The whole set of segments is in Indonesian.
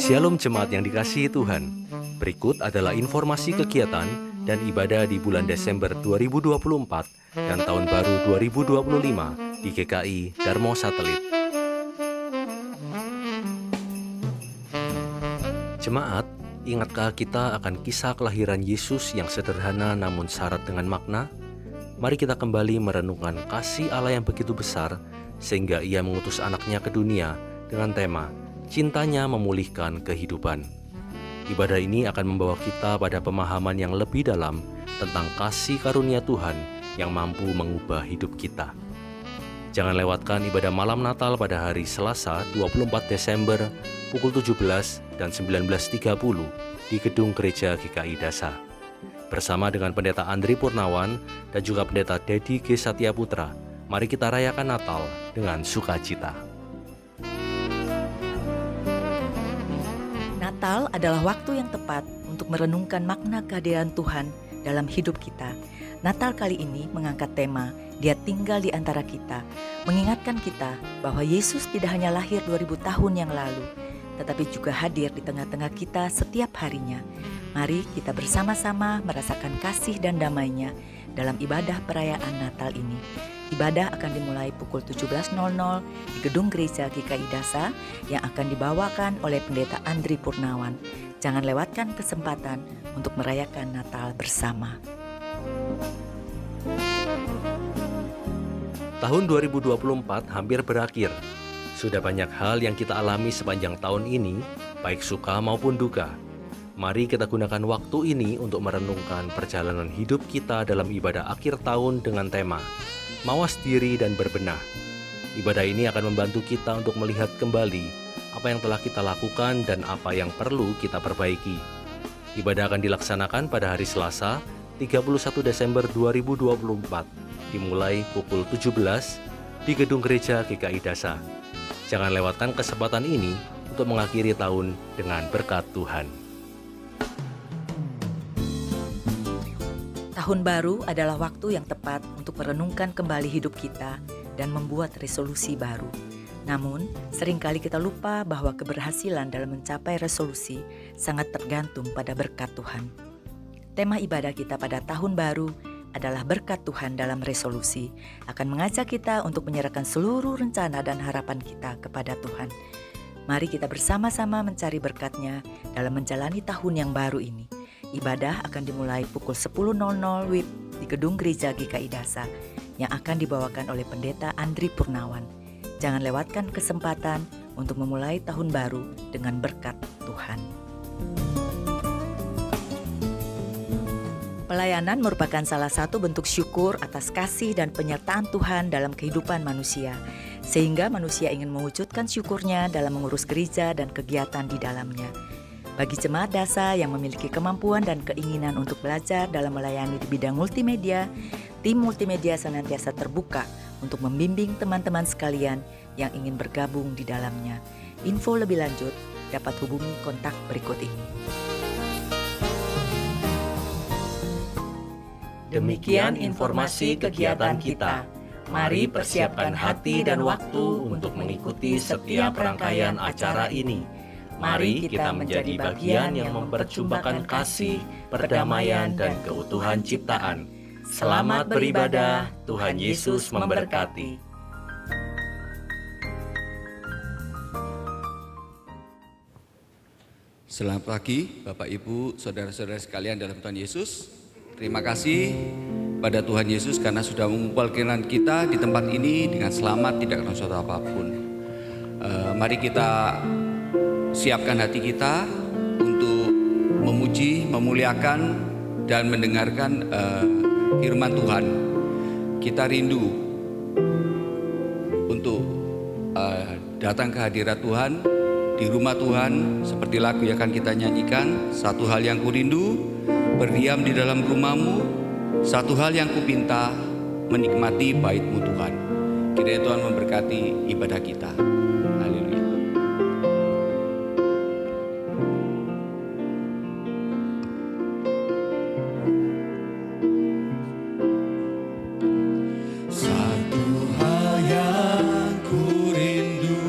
Shalom jemaat yang dikasihi Tuhan. Berikut adalah informasi kegiatan dan ibadah di bulan Desember 2024 dan tahun baru 2025 di GKI Darmo Satelit. Jemaat, ingatkah kita akan kisah kelahiran Yesus yang sederhana namun syarat dengan makna? Mari kita kembali merenungkan kasih Allah yang begitu besar sehingga Ia mengutus anaknya ke dunia dengan tema Cintanya Memulihkan Kehidupan. Ibadah ini akan membawa kita pada pemahaman yang lebih dalam tentang kasih karunia Tuhan yang mampu mengubah hidup kita. Jangan lewatkan ibadah malam Natal pada hari Selasa 24 Desember pukul 17 dan 19.30 di Gedung Gereja GKI Dasa. Bersama dengan Pendeta Andri Purnawan dan juga Pendeta Dedi G. Satyaputra, mari kita rayakan Natal dengan sukacita. Natal adalah waktu yang tepat untuk merenungkan makna kehadiran Tuhan dalam hidup kita. Natal kali ini mengangkat tema Dia tinggal di antara kita, mengingatkan kita bahwa Yesus tidak hanya lahir 2000 tahun yang lalu, tetapi juga hadir di tengah-tengah kita setiap harinya. Mari kita bersama-sama merasakan kasih dan damai-Nya dalam ibadah perayaan Natal ini. Ibadah akan dimulai pukul 17.00 di Gedung Gereja GKI Dasa yang akan dibawakan oleh Pendeta Andri Purnawan. Jangan lewatkan kesempatan untuk merayakan Natal bersama. Tahun 2024 hampir berakhir. Sudah banyak hal yang kita alami sepanjang tahun ini, baik suka maupun duka. Mari kita gunakan waktu ini untuk merenungkan perjalanan hidup kita dalam ibadah akhir tahun dengan tema Mawas diri dan berbenah. Ibadah ini akan membantu kita untuk melihat kembali apa yang telah kita lakukan dan apa yang perlu kita perbaiki. Ibadah akan dilaksanakan pada hari Selasa, 31 Desember 2024, dimulai pukul 17 di Gedung Gereja GKI Dasa. Jangan lewatkan kesempatan ini untuk mengakhiri tahun dengan berkat Tuhan. Tahun baru adalah waktu yang tepat untuk merenungkan kembali hidup kita dan membuat resolusi baru. Namun, seringkali kita lupa bahwa keberhasilan dalam mencapai resolusi sangat tergantung pada berkat Tuhan. Tema ibadah kita pada tahun baru adalah berkat Tuhan dalam resolusi, akan mengajak kita untuk menyerahkan seluruh rencana dan harapan kita kepada Tuhan. Mari kita bersama-sama mencari berkat-Nya dalam menjalani tahun yang baru ini. Ibadah akan dimulai pukul 10.00 WIB di Gedung Gereja GKI Dasa yang akan dibawakan oleh Pendeta Andri Purnawan. Jangan lewatkan kesempatan untuk memulai tahun baru dengan berkat Tuhan. Pelayanan merupakan salah satu bentuk syukur atas kasih dan penyertaan Tuhan dalam kehidupan manusia, sehingga manusia ingin mewujudkan syukurnya dalam mengurus gereja dan kegiatan di dalamnya. Bagi jemaat Dasa yang memiliki kemampuan dan keinginan untuk belajar dalam melayani di bidang multimedia, tim multimedia senantiasa terbuka untuk membimbing teman-teman sekalian yang ingin bergabung di dalamnya. Info lebih lanjut dapat hubungi kontak berikut ini. Demikian informasi kegiatan kita. Mari persiapkan hati dan waktu untuk mengikuti setiap rangkaian acara ini. Mari kita menjadi bagian yang memperjumpakan kasih, perdamaian, dan keutuhan ciptaan. Selamat beribadah, Tuhan Yesus memberkati. Selamat pagi Bapak Ibu, Saudara-saudara sekalian dalam Tuhan Yesus. Terima kasih pada Tuhan Yesus karena sudah mengumpulkan kita di tempat ini dengan selamat, tidak kena suatu apapun. Mari kita siapkan hati kita untuk memuji, memuliakan, dan mendengarkan firman Tuhan. Kita rindu untuk datang ke hadirat Tuhan, di rumah Tuhan, seperti lagu yang akan kita nyanyikan. Satu hal yang kurindu, berdiam di dalam rumah-Mu. Satu hal yang kupinta, menikmati bait-Mu Tuhan. Kiranya Tuhan memberkati ibadah kita. Haleluya. Satu hal yang ku rindu,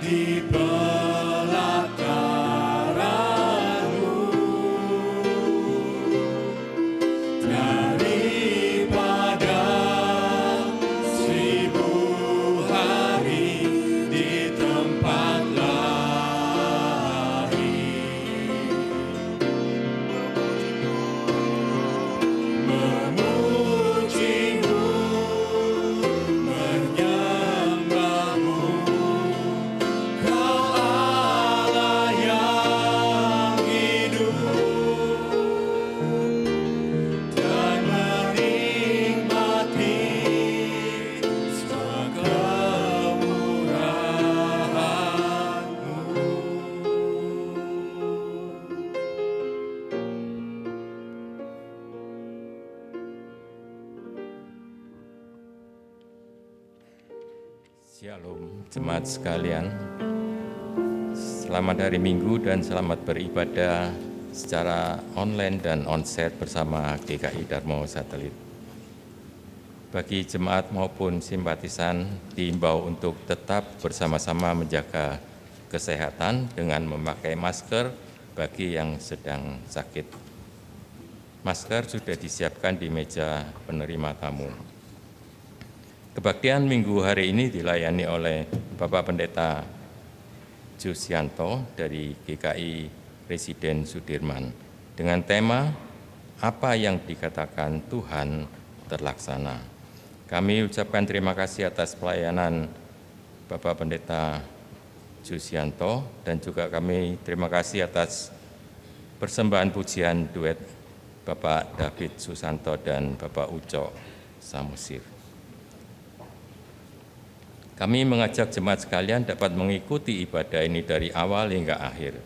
di pelataran-Mu, daripada 1000 hari di tempat lari. Memuji-Mu, menyembah-Mu, Kau Allah yang hidup, dan menikmati semua kemurahan-Mu. Shalom jemaat sekalian. Selamat hari Minggu dan selamat beribadah secara online dan onsite bersama GKI Darmo Satelit. Bagi jemaat maupun simpatisan diimbau untuk tetap bersama-sama menjaga kesehatan dengan memakai masker bagi yang sedang sakit. Masker sudah disiapkan di meja penerima tamu. Kebaktian Minggu hari ini dilayani oleh Bapak Pendeta Jusianto dari GKI Residen Sudirman dengan tema apa yang dikatakan Tuhan terlaksana. Kami ucapkan terima kasih atas pelayanan Bapak Pendeta Jusianto dan juga kami terima kasih atas persembahan pujian duet Bapak David Susanto dan Bapak Uco Samusir. Kami mengajak jemaat sekalian dapat mengikuti ibadah ini dari awal hingga akhir.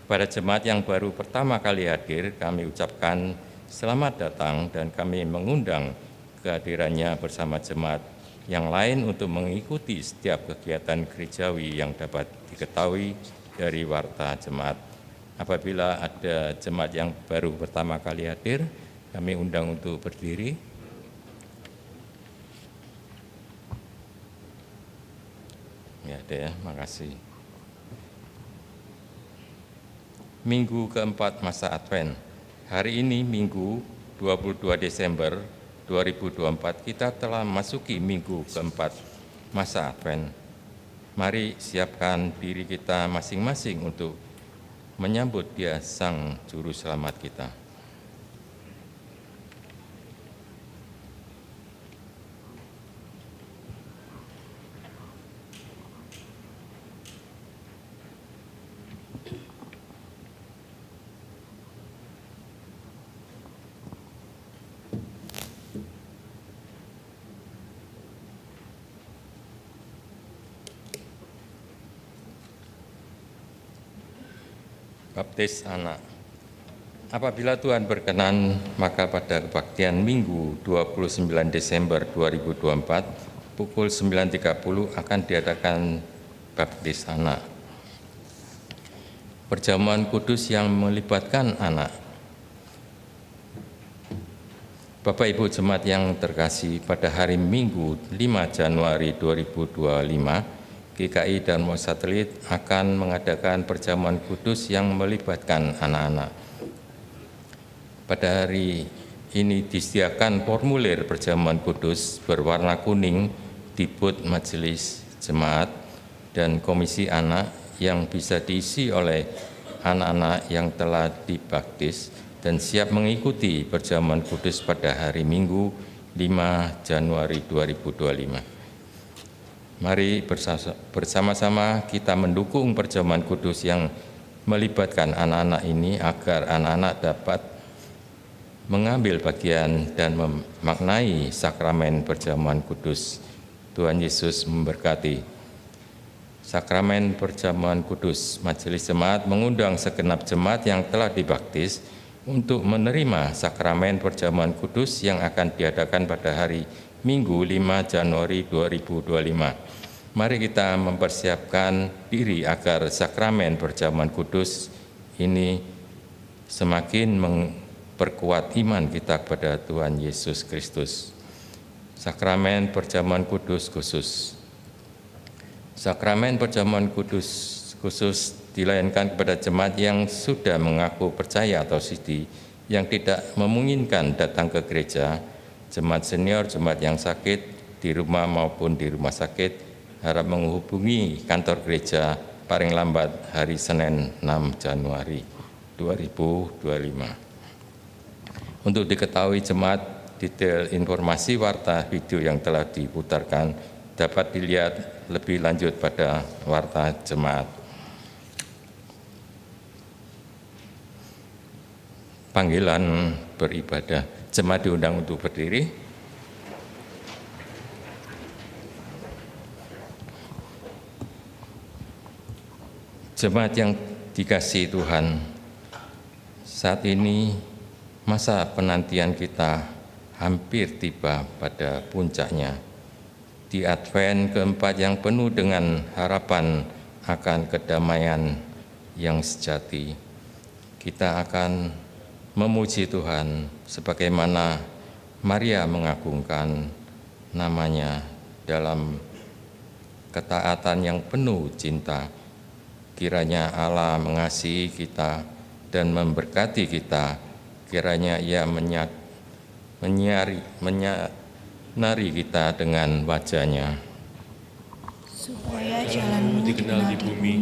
Pada jemaat yang baru pertama kali hadir, kami ucapkan selamat datang dan kami mengundang kehadirannya bersama jemaat yang lain untuk mengikuti setiap kegiatan gerejawi yang dapat diketahui dari warta jemaat. Apabila ada jemaat yang baru pertama kali hadir, kami undang untuk berdiri. Ya, ada ya, makasih. Minggu keempat masa Advent. Hari ini Minggu 22 Desember 2024 kita telah memasuki minggu keempat masa Advent. Mari siapkan diri kita masing-masing untuk menyambut Dia Sang Juru Selamat kita. Baptis anak. Apabila Tuhan berkenan, maka pada kebaktian Minggu 29 Desember 2024 pukul 9.30 akan diadakan baptis anak. Perjamuan kudus yang melibatkan anak. Bapak Ibu jemaat yang terkasih, pada hari Minggu 5 Januari 2025 GKI Darmo Satelit akan mengadakan perjamuan kudus yang melibatkan anak-anak. Pada hari ini disediakan formulir perjamuan kudus berwarna kuning di booth majelis jemaat dan komisi anak yang bisa diisi oleh anak-anak yang telah dibaptis dan siap mengikuti perjamuan kudus pada hari Minggu 5 Januari 2025. Mari bersama-sama kita mendukung perjamuan kudus yang melibatkan anak-anak ini agar anak-anak dapat mengambil bagian dan memaknai sakramen perjamuan kudus. Tuhan Yesus memberkati. Sakramen perjamuan kudus, Majelis Jemaat mengundang segenap jemaat yang telah dibaptis untuk menerima sakramen perjamuan kudus yang akan diadakan pada hari Minggu 5 Januari 2025. Mari kita mempersiapkan diri agar sakramen perjamuan kudus ini semakin memperkuat iman kita kepada Tuhan Yesus Kristus. Sakramen perjamuan kudus khusus. Sakramen perjamuan kudus khusus dilayankan kepada jemaat yang sudah mengaku percaya atau sidi, yang tidak memungkinkan datang ke gereja, jemaat senior, jemaat yang sakit di rumah maupun di rumah sakit, harap menghubungi kantor gereja paling lambat hari Senin 6 Januari 2025. Untuk diketahui jemaat, detail informasi warta video yang telah diputarkan dapat dilihat lebih lanjut pada warta jemaat. Panggilan beribadah. Jemaat diundang untuk berdiri. Jemaat yang dikasihi Tuhan, saat ini masa penantian kita hampir tiba pada puncaknya. Di Advent keempat yang penuh dengan harapan akan kedamaian yang sejati, kita akan memuji Tuhan sebagaimana Maria mengagungkan namanya dalam ketaatan yang penuh cinta. Kiranya Allah mengasihi kita dan memberkati kita. Kiranya Ia menari kita dengan wajah-Nya. Supaya jalanmu dikenal di bumi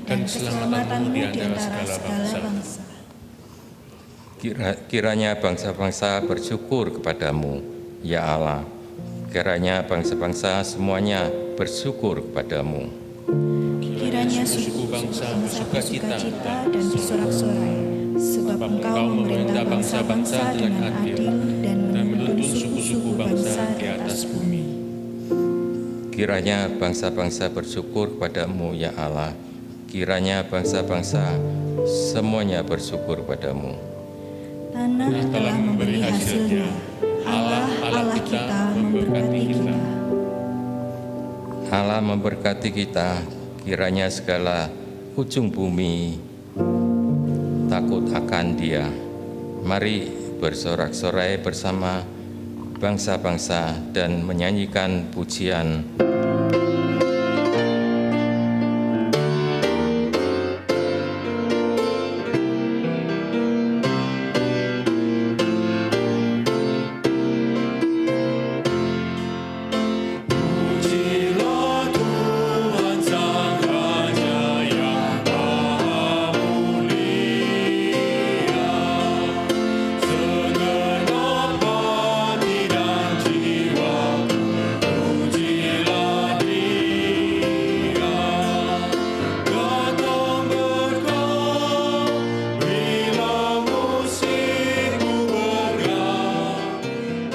dan keselamatanmu di antara segala bangsa. Kiranya bangsa-bangsa bersyukur kepadamu, ya Allah. Kiranya bangsa-bangsa semuanya bersyukur kepadamu. Kiranya suku bangsa bersuka cita dan bersorak-sorai, sebab Engkau memerintah bangsa-bangsa dengan adil dan menuntun suku-suku bangsa di atas bumi. Kiranya bangsa-bangsa bersyukur kepadamu, ya Allah. Kiranya bangsa-bangsa semuanya bersyukur padamu. Tanah telah memberi hasilnya. Allah kita memberkati kita. Allah memberkati kita. Kiranya segala ujung bumi takut akan Dia. Mari bersorak-sorai bersama bangsa-bangsa dan menyanyikan pujian. Pujilah Tuhan Sang Raja yang Maha Mulia, segenap hati dan jiwaku, pujilah Dia. Datang berkah bila musikmu bergerak,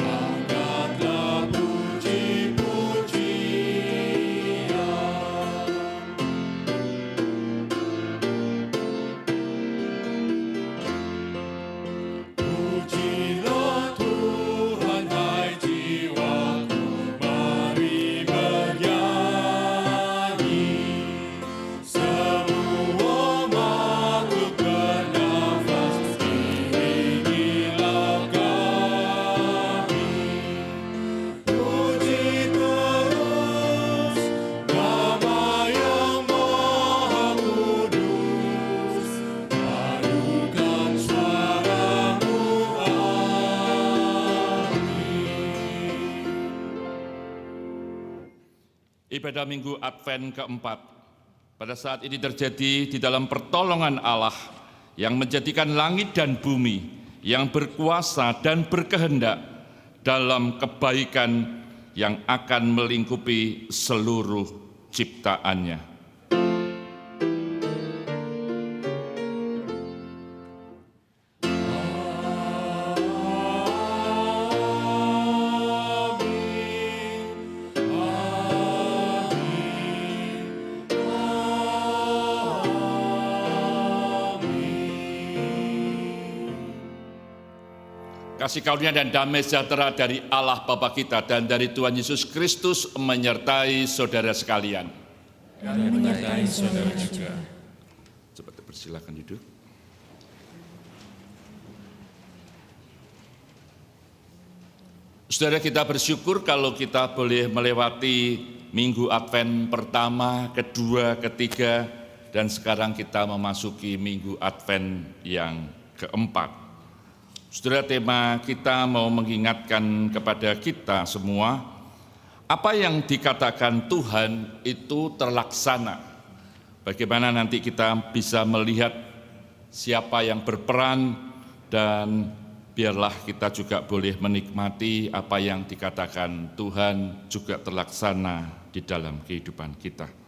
angkatlah puji-pujian. Pujilah Tuhan, hai jiwaku, mari bernyanyi. Semua makhluk bernafas, iringilah kami. Puji terus nama yang Maha Kudus, padukan suaramu, Ibadah Minggu Advent keempat pada saat ini terjadi di dalam pertolongan Allah yang menjadikan langit dan bumi, yang berkuasa dan berkehendak dalam kebaikan yang akan melingkupi seluruh ciptaannya. Kasih karunia dan damai sejahtera dari Allah Bapa kita dan dari Tuhan Yesus Kristus menyertai saudara sekalian. Dan menyertai saudara juga. Coba persilakan duduk. Saudara, kita bersyukur kalau kita boleh melewati Minggu Advent pertama, kedua, ketiga, dan sekarang kita memasuki Minggu Advent yang keempat. Saudara, tema kita mau mengingatkan kepada kita semua, apa yang dikatakan Tuhan itu terlaksana. Bagaimana nanti kita bisa melihat siapa yang berperan, dan biarlah kita juga boleh menikmati apa yang dikatakan Tuhan juga terlaksana di dalam kehidupan kita.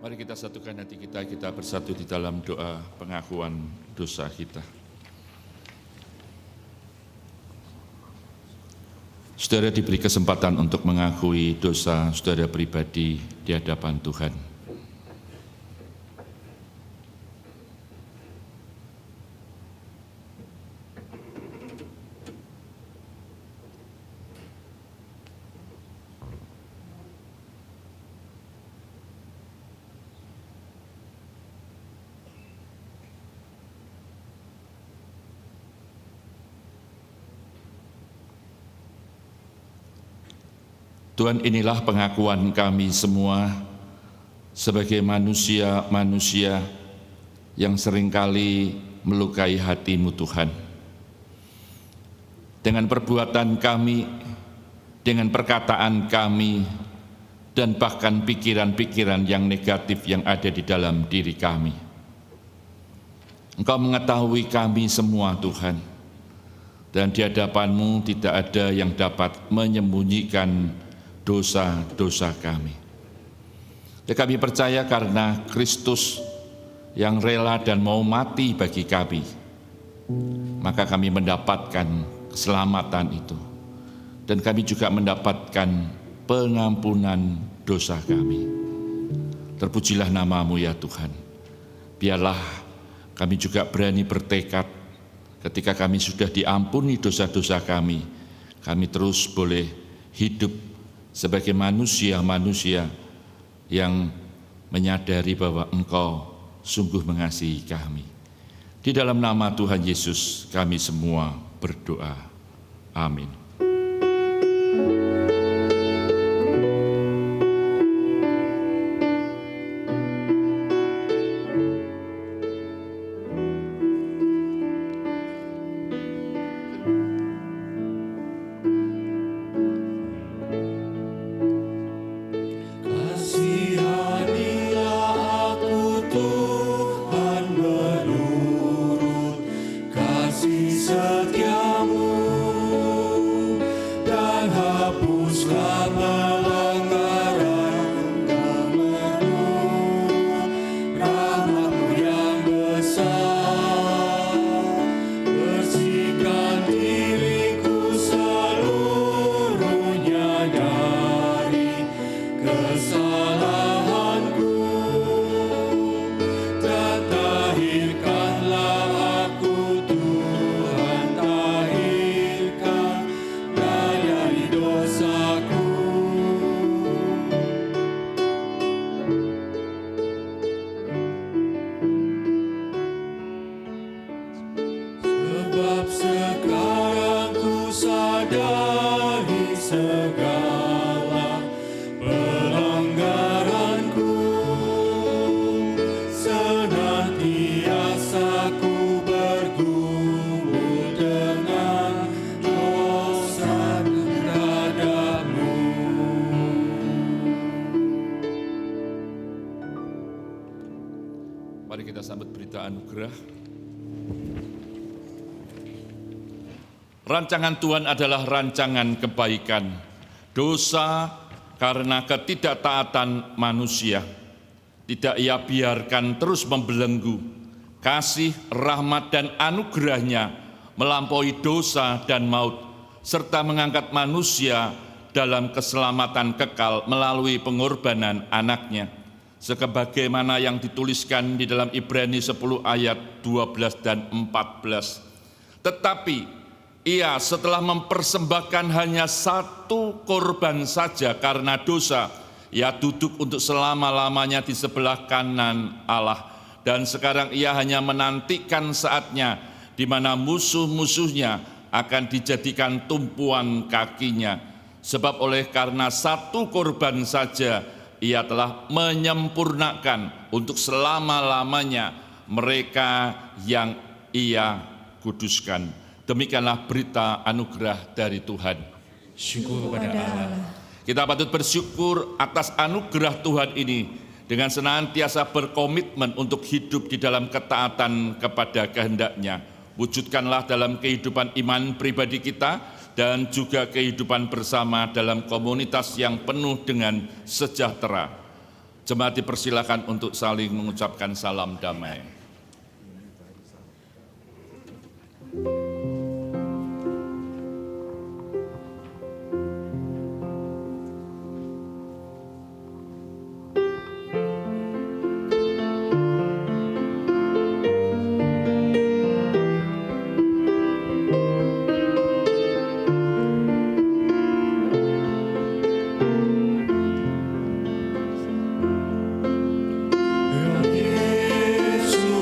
Mari kita satukan hati kita bersatu di dalam doa pengakuan dosa kita. Saudara diberi kesempatan untuk mengakui dosa saudara pribadi di hadapan Tuhan. Tuhan, inilah pengakuan kami semua sebagai manusia-manusia yang seringkali melukai hati-Mu Tuhan. Dengan perbuatan kami, dengan perkataan kami, dan bahkan pikiran-pikiran yang negatif yang ada di dalam diri kami. Engkau mengetahui kami semua, Tuhan, dan di hadapan-Mu tidak ada yang dapat menyembunyikan dosa-dosa kami. Dan kami percaya karena Kristus yang rela dan mau mati bagi kami, maka kami mendapatkan keselamatan itu. Dan kami juga mendapatkan pengampunan dosa kami. Terpujilah nama-Mu ya Tuhan. Biarlah kami juga berani bertekad ketika kami sudah diampuni dosa-dosa kami terus boleh hidup sebagai manusia-manusia yang menyadari bahwa Engkau sungguh mengasihi kami. Di dalam nama Tuhan Yesus kami semua berdoa. Amin. Kasihanilah aku Tuhan menurut kasih setiamu, dan hapuslah pelanggaran menurut rahmat-Mu yang besar. Bersihkan diriku seluruhnya dari kesalahanku, dan tahirkanlah aku Tuhan, tahirkan dari dosaku. Sebab sekarang ku sadari segala pelanggaranku, senantiasa ku bergumul dengan dosa terhadap-Mu. Mari kita sambut berita anugerah. Rancangan Tuhan adalah rancangan kebaikan. Dosa karena ketidaktaatan manusia tidak Ia biarkan terus membelenggu. Kasih, rahmat, dan anugerah-Nya melampaui dosa dan maut, serta mengangkat manusia dalam keselamatan kekal melalui pengorbanan Anak-Nya. Sebagaimana yang dituliskan di dalam Ibrani 10 ayat 12 dan 14. Tetapi Ia setelah mempersembahkan hanya satu korban saja karena dosa, Ia duduk untuk selama-lamanya di sebelah kanan Allah. Dan sekarang Ia hanya menantikan saatnya di mana musuh-musuhnya akan dijadikan tumpuan kakinya. Sebab oleh karena satu korban saja, Ia telah menyempurnakan untuk selama-lamanya mereka yang Ia kuduskan. Demikianlah berita anugerah dari Tuhan. Syukur kepada Allah. Kita patut bersyukur atas anugerah Tuhan ini dengan senantiasa berkomitmen untuk hidup di dalam ketaatan kepada kehendak-Nya. Wujudkanlah dalam kehidupan iman pribadi kita dan juga kehidupan bersama dalam komunitas yang penuh dengan sejahtera. Jemaat dipersilakan untuk saling mengucapkan salam damai. Yesus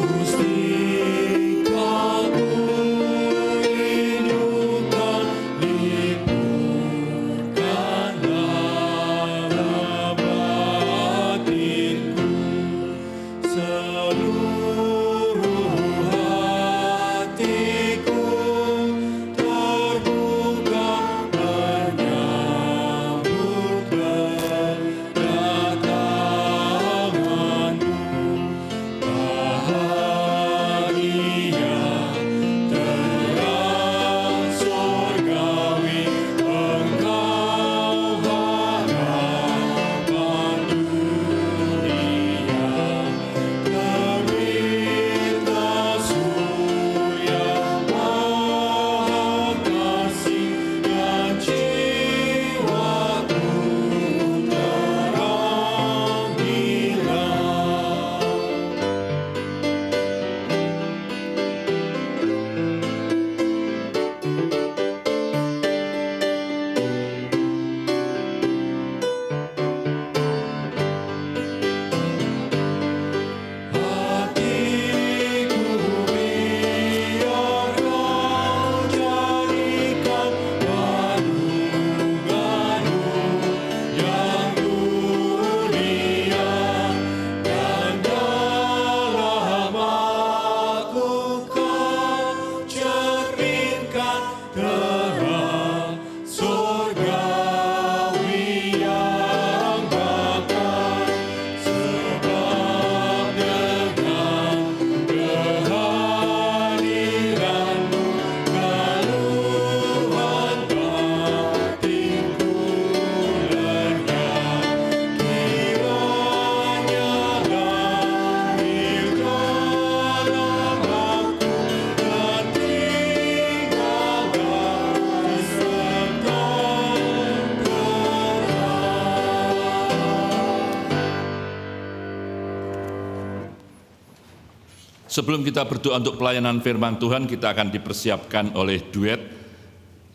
Sebelum kita berdoa untuk pelayanan firman Tuhan, kita akan dipersiapkan oleh duet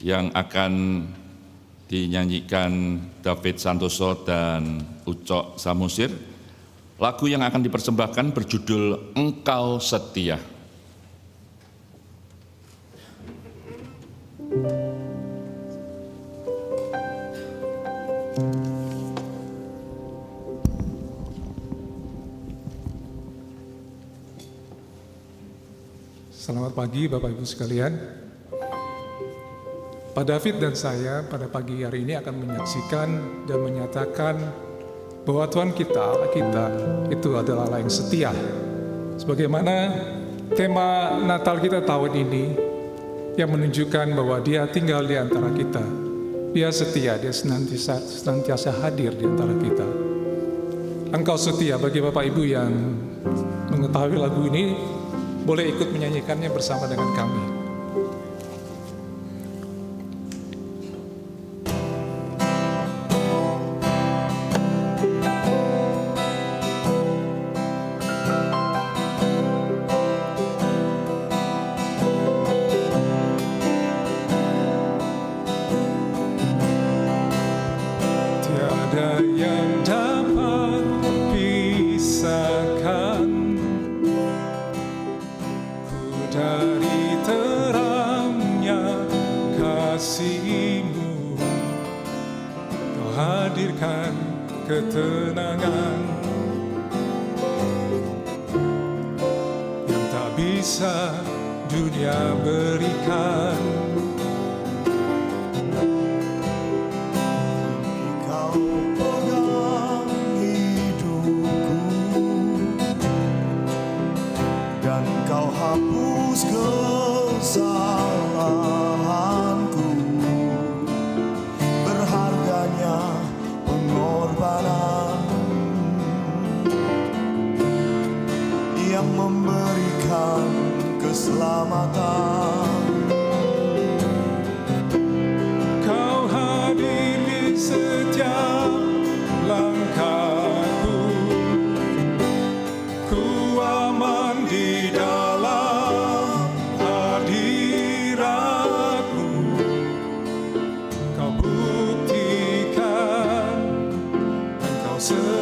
yang akan dinyanyikan David Santoso dan Ucok Samusir. Lagu yang akan dipersembahkan berjudul Engkau Setia. Selamat pagi Bapak Ibu sekalian. Pak David dan saya pada pagi hari ini akan menyaksikan dan menyatakan bahwa Tuhan kita, Allah kita, itu adalah Allah yang setia. Sebagaimana tema Natal kita tahun ini yang menunjukkan bahwa Dia tinggal di antara kita. Dia setia, Dia senantiasa hadir di antara kita. Engkau setia, bagi Bapak Ibu yang mengetahui lagu ini, boleh ikut menyanyikannya bersama dengan kami. Tiada yang dapat pisahkan dari terangnya kasih-Mu. Kau hadirkan ketenangan yang tak bisa dunia berikan. Kau pegang hidupku dan Kau hapus kesalahanku. Berharganya pengorbanan yang memberikan keselamatan. Kau hadir di setiap langkahku. Ku aman di dalam hadirat-Mu. Kau buktikan Engkau setia.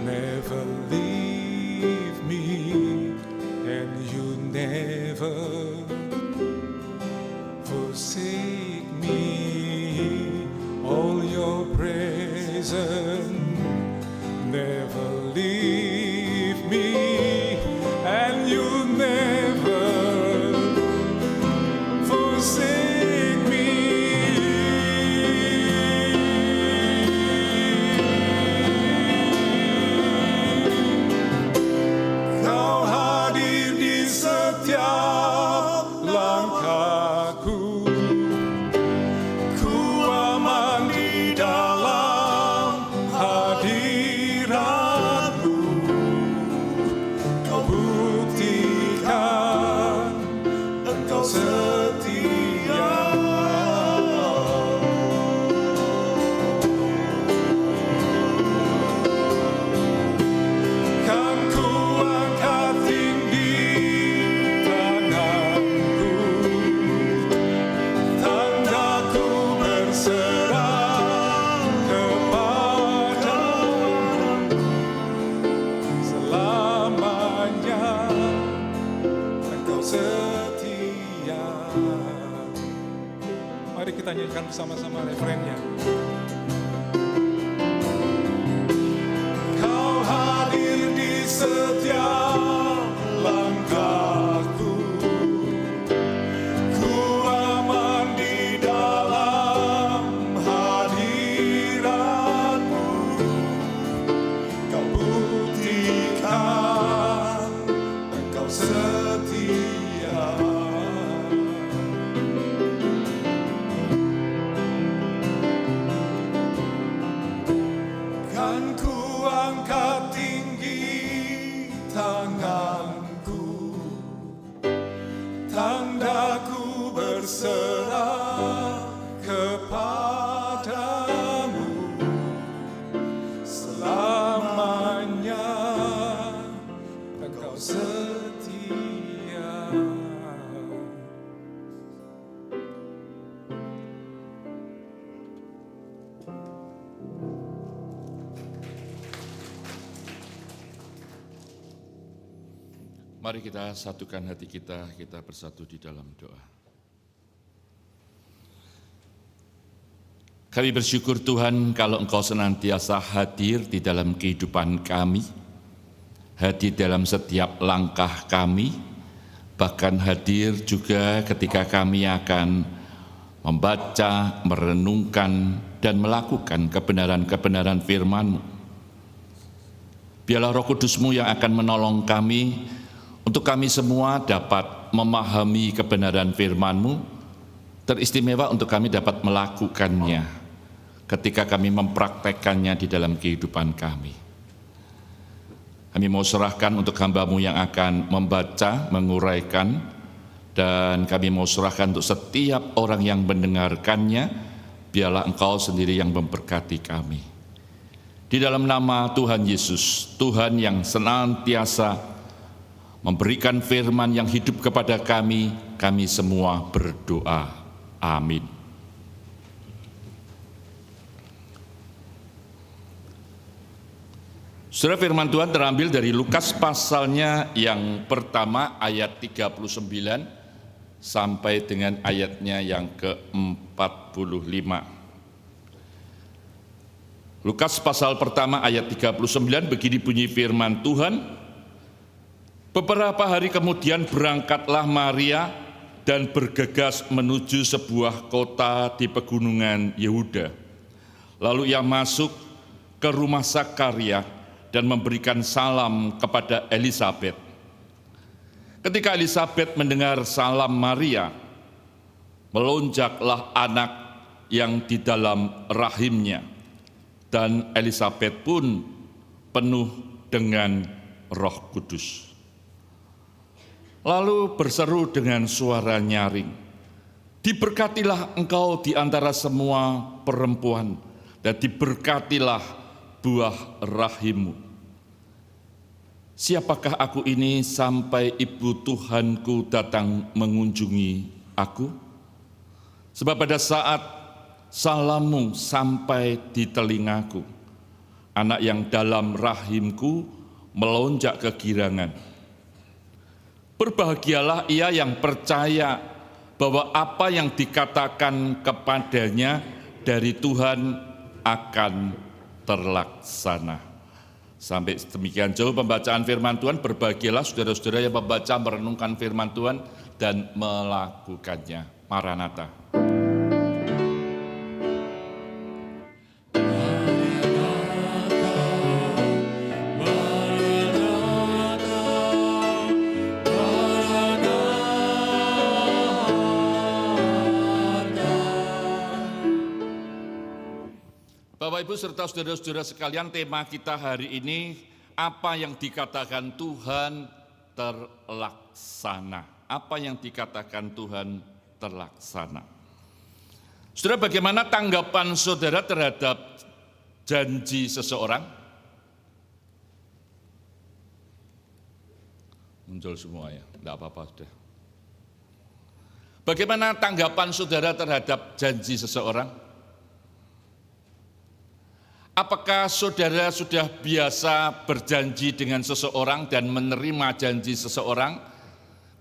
never leave me, and you never forsake me. All your presence never leave me, and you never forsake me. Kau hadir di setiap langkahku, ku aman di dalam hadiratmu. Kau buktikan engkau setia. Kan ku angkat tinggi tanganku, tandaku berserah kepadamu. Selamanya engkau setia. Mari kita nyanyikan bersama-sama refrennya. Kau hadir di setiap langkahku, ku aman di dalam hadiratmu. Kau buktikan engkau setia. Kan ku angkat tinggi tanganku, tandaku berserah kepadamu. Selamanya engkau setia. Mari kita satukan hati kita bersatu di dalam doa. Kami bersyukur Tuhan kalau Engkau senantiasa hadir di dalam kehidupan kami, hadir dalam setiap langkah kami, bahkan hadir juga ketika kami akan membaca, merenungkan, dan melakukan kebenaran-kebenaran firman-Mu. Biarlah Roh Kudus-Mu yang akan menolong kami, untuk kami semua dapat memahami kebenaran firman-Mu, teristimewa untuk kami dapat melakukannya ketika kami mempraktekkannya di dalam kehidupan kami. Kami mau serahkan untuk hamba-Mu yang akan membaca, menguraikan, dan kami mau serahkan untuk setiap orang yang mendengarkannya, biarlah Engkau sendiri yang memberkati kami. Di dalam nama Tuhan Yesus, Tuhan yang senantiasa memberikan firman yang hidup kepada kami semua berdoa. Amin. Saudara, firman Tuhan terambil dari Lukas pasalnya yang pertama ayat 39 sampai dengan ayatnya yang ke-45. Lukas pasal pertama ayat 39 begini bunyi firman Tuhan. Beberapa hari kemudian berangkatlah Maria dan bergegas menuju sebuah kota di pegunungan Yehuda. Lalu ia masuk ke rumah Zakaria dan memberikan salam kepada Elisabet. Ketika Elisabet mendengar salam Maria, melonjaklah anak yang di dalam rahimnya, dan Elisabet pun penuh dengan Roh Kudus. Lalu berseru dengan suara nyaring, "Diberkatilah engkau di antara semua perempuan, dan diberkatilah buah rahimmu. Siapakah aku ini sampai ibu Tuhanku datang mengunjungi aku? Sebab pada saat salammu sampai di telingaku, anak yang dalam rahimku melonjak kegirangan. Berbahagialah ia yang percaya bahwa apa yang dikatakan kepadanya dari Tuhan akan terlaksana. Sampai demikian jauh pembacaan firman Tuhan. Berbahagialah saudara-saudara yang membaca, merenungkan firman Tuhan dan melakukannya. Maranatha. Bapak Ibu serta saudara-saudara sekalian, tema kita hari ini, apa yang dikatakan Tuhan terlaksana. Apa yang dikatakan Tuhan terlaksana. Saudara, bagaimana tanggapan saudara terhadap janji seseorang? Muncul semua ya, tidak apa-apa sudah. Bagaimana tanggapan saudara terhadap janji seseorang? Apakah saudara sudah biasa berjanji dengan seseorang dan menerima janji seseorang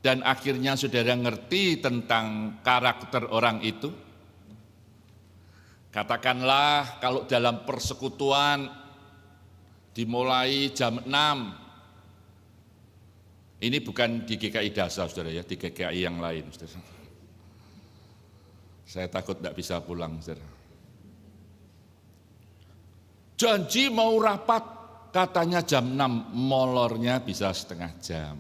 dan akhirnya saudara ngerti tentang karakter orang itu? Katakanlah kalau dalam persekutuan dimulai jam 6, ini bukan di GKI Dasar saudara ya, di GKI yang lain saudara. Saya takut tidak bisa pulang saudara. Janji mau rapat, katanya jam 6, molornya bisa setengah jam.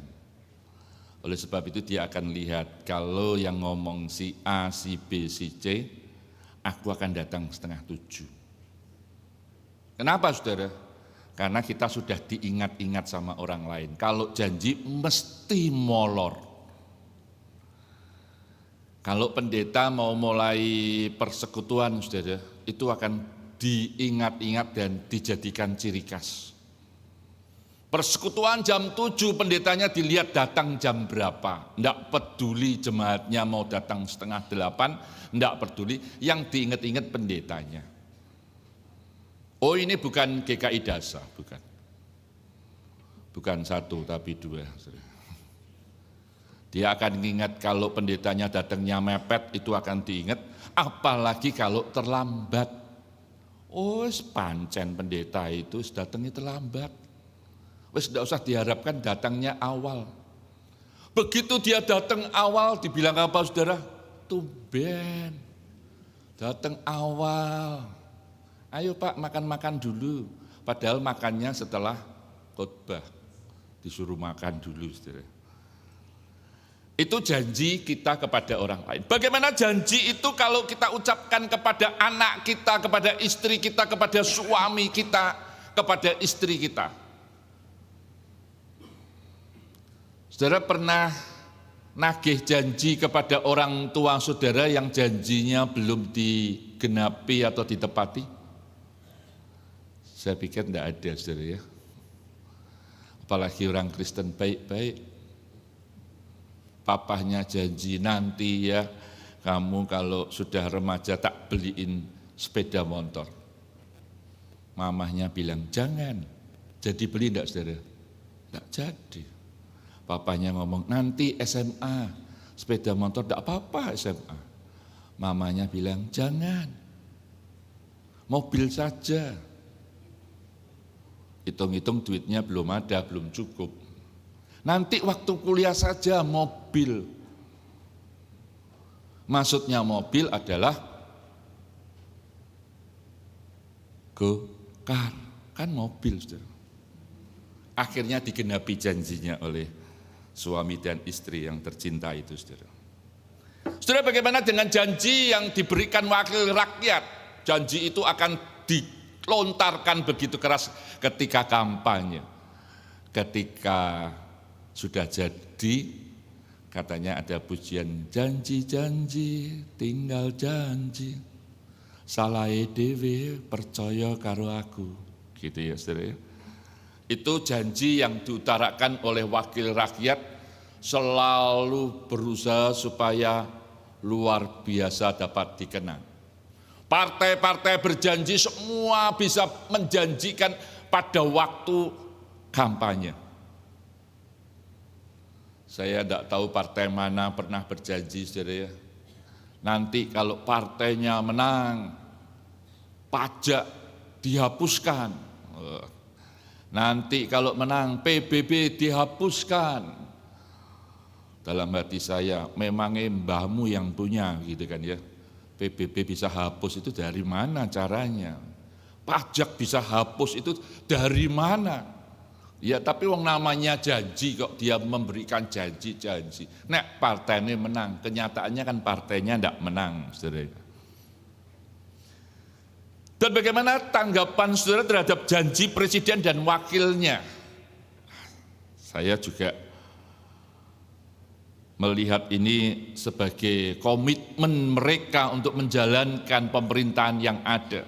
Oleh sebab itu dia akan lihat, kalau yang ngomong si A, si B, si C, aku akan datang setengah 7. Kenapa saudara? Karena kita sudah diingat-ingat sama orang lain. Kalau janji mesti molor. Kalau pendeta mau mulai persekutuan saudara, itu akan diingat-ingat dan dijadikan ciri khas. Persekutuan jam 7, pendetanya dilihat datang jam berapa. Tidak peduli jemaatnya mau datang setengah 8, tidak peduli, yang diingat-ingat pendetanya. Oh ini bukan GKI Dasar, bukan. Bukan 1 tapi 2. Dia akan ingat kalau pendetanya datangnya mepet, itu akan diingat, apalagi kalau terlambat. Oh, pancen pendeta itu datangnya terlambat. Wes tidak usah diharapkan datangnya awal. Begitu dia datang awal, dibilang apa saudara? Tumben, datang awal. Ayo Pak makan-makan dulu. Padahal makannya setelah khotbah. Disuruh makan dulu saudara. Itu janji kita kepada orang lain. Bagaimana janji itu kalau kita ucapkan kepada anak kita, kepada istri kita, kepada suami kita, kepada istri kita? Saudara pernah nagih janji kepada orang tua saudara yang janjinya belum digenapi atau ditepati? Saya pikir tidak ada saudara ya. Apalagi orang Kristen baik-baik. Papahnya janji nanti ya, kamu kalau sudah remaja tak beliin sepeda motor. Mamahnya bilang jangan, jadi beli enggak saudara? Enggak jadi. Papahnya ngomong nanti SMA, sepeda motor enggak apa-apa SMA. Mamanya bilang jangan, mobil saja. Hitung-hitung duitnya belum ada, belum cukup. Nanti waktu kuliah saja mobil. Maksudnya mobil adalah go-kart, kan mobil saudara. Akhirnya digenapi janjinya oleh suami dan istri yang tercinta itu saudara. Saudara, bagaimana dengan janji yang diberikan wakil rakyat? Janji itu akan dilontarkan begitu keras ketika kampanye. Ketika sudah jadi, katanya ada pujian janji-janji, tinggal janji, salahe dhewe percaya karo aku, gitu ya saudara. Itu janji yang diutarakan oleh wakil rakyat, selalu berusaha supaya luar biasa dapat dikenang. Partai-partai berjanji semua bisa menjanjikan pada waktu kampanye. Saya tidak tahu partai mana pernah berjanji, saudara ya. Nanti kalau partainya menang, pajak dihapuskan. Nanti kalau menang, PBB dihapuskan. Dalam hati saya, memangnya mbahmu yang punya gitu kan ya. PBB bisa hapus itu dari mana caranya? Pajak bisa hapus itu dari mana? Ya tapi wong namanya janji kok, dia memberikan janji-janji. Nek partainya menang, kenyataannya kan partainya tidak menang, saudara. Dan bagaimana tanggapan saudara terhadap janji presiden dan wakilnya? Saya juga melihat ini sebagai komitmen mereka untuk menjalankan pemerintahan yang ada.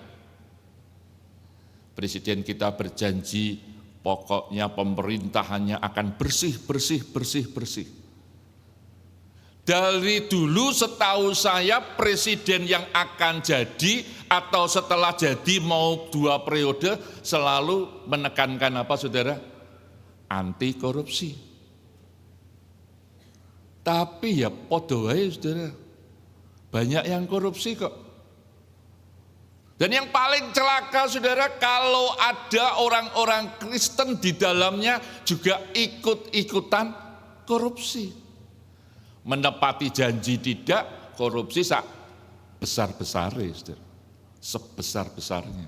Presiden kita berjanji pokoknya pemerintahannya akan bersih. Dari dulu setahu saya presiden yang akan jadi atau setelah jadi mau 2 periode selalu menekankan apa saudara? Anti korupsi. Tapi ya podo wae saudara, banyak yang korupsi kok. Dan yang paling celaka saudara, kalau ada orang-orang Kristen di dalamnya juga ikut-ikutan korupsi. Menepati janji tidak, korupsi sak besar-besarnya saudara, sebesar-besarnya.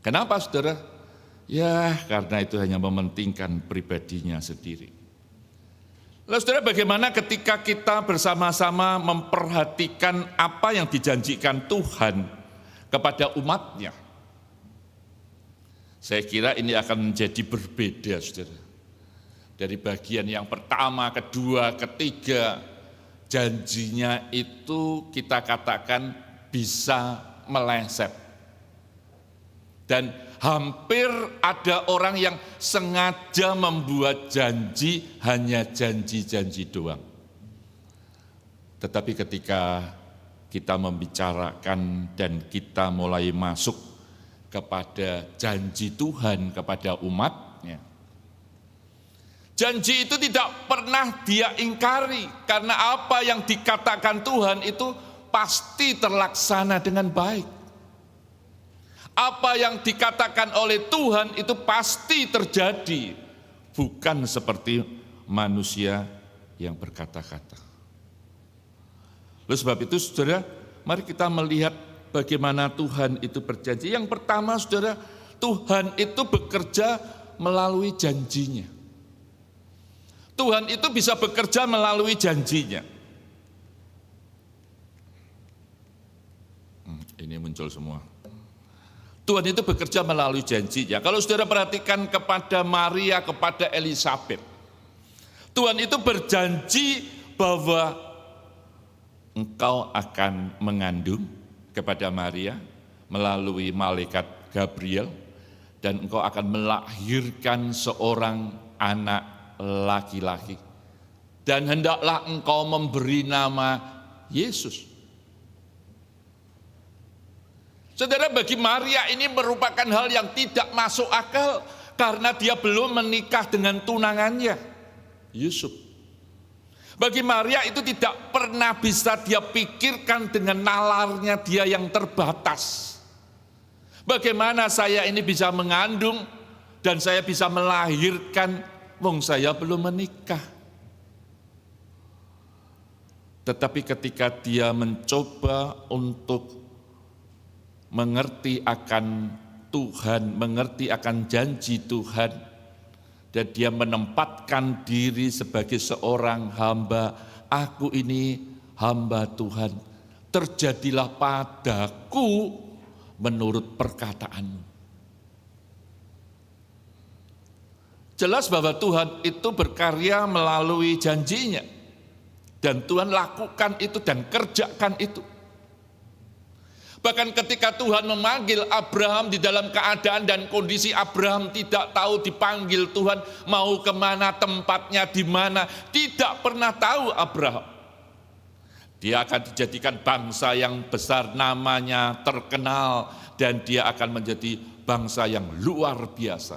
Kenapa saudara? Ya karena itu hanya mementingkan pribadinya sendiri. Lalu saudara, bagaimana ketika kita bersama-sama memperhatikan apa yang dijanjikan Tuhan kepada umatnya? Saya kira ini akan menjadi berbeda saudara. Dari bagian yang pertama, kedua, ketiga, janjinya itu kita katakan bisa meleset. Dan hampir ada orang yang sengaja membuat janji, hanya janji-janji doang. Tetapi ketika kita membicarakan dan kita mulai masuk kepada janji Tuhan kepada umatnya, janji itu tidak pernah dia ingkari, karena apa yang dikatakan Tuhan itu pasti terlaksana dengan baik. Apa yang dikatakan oleh Tuhan itu pasti terjadi, bukan seperti manusia yang berkata-kata. Oleh sebab itu saudara, mari kita melihat bagaimana Tuhan itu berjanji. Yang pertama saudara, Tuhan itu bekerja melalui janjinya. Tuhan itu bisa bekerja melalui janjinya. Ini muncul semua. Tuhan itu bekerja melalui janjinya. Kalau saudara perhatikan kepada Maria, kepada Elisabet, Tuhan itu berjanji bahwa engkau akan mengandung kepada Maria melalui malaikat Gabriel, dan engkau akan melahirkan seorang anak laki-laki, dan hendaklah engkau memberi nama Yesus. Saudara, bagi Maria ini merupakan hal yang tidak masuk akal karena dia belum menikah dengan tunangannya, Yusuf. Bagi Maria itu tidak pernah bisa dia pikirkan dengan nalarnya dia yang terbatas. Bagaimana saya ini bisa mengandung dan saya bisa melahirkan, wong saya belum menikah. Tetapi ketika dia mencoba untuk mengerti akan Tuhan, mengerti akan janji Tuhan, dan dia menempatkan diri sebagai seorang hamba, aku ini hamba Tuhan, terjadilah padaku menurut perkataanmu. Jelas bahwa Tuhan itu berkarya melalui janjinya, dan Tuhan lakukan itu dan kerjakan itu. Bahkan ketika Tuhan memanggil Abraham di dalam keadaan dan kondisi Abraham tidak tahu dipanggil Tuhan mau kemana, tempatnya di mana, tidak pernah tahu Abraham. Dia akan dijadikan bangsa yang besar, namanya terkenal, dan dia akan menjadi bangsa yang luar biasa.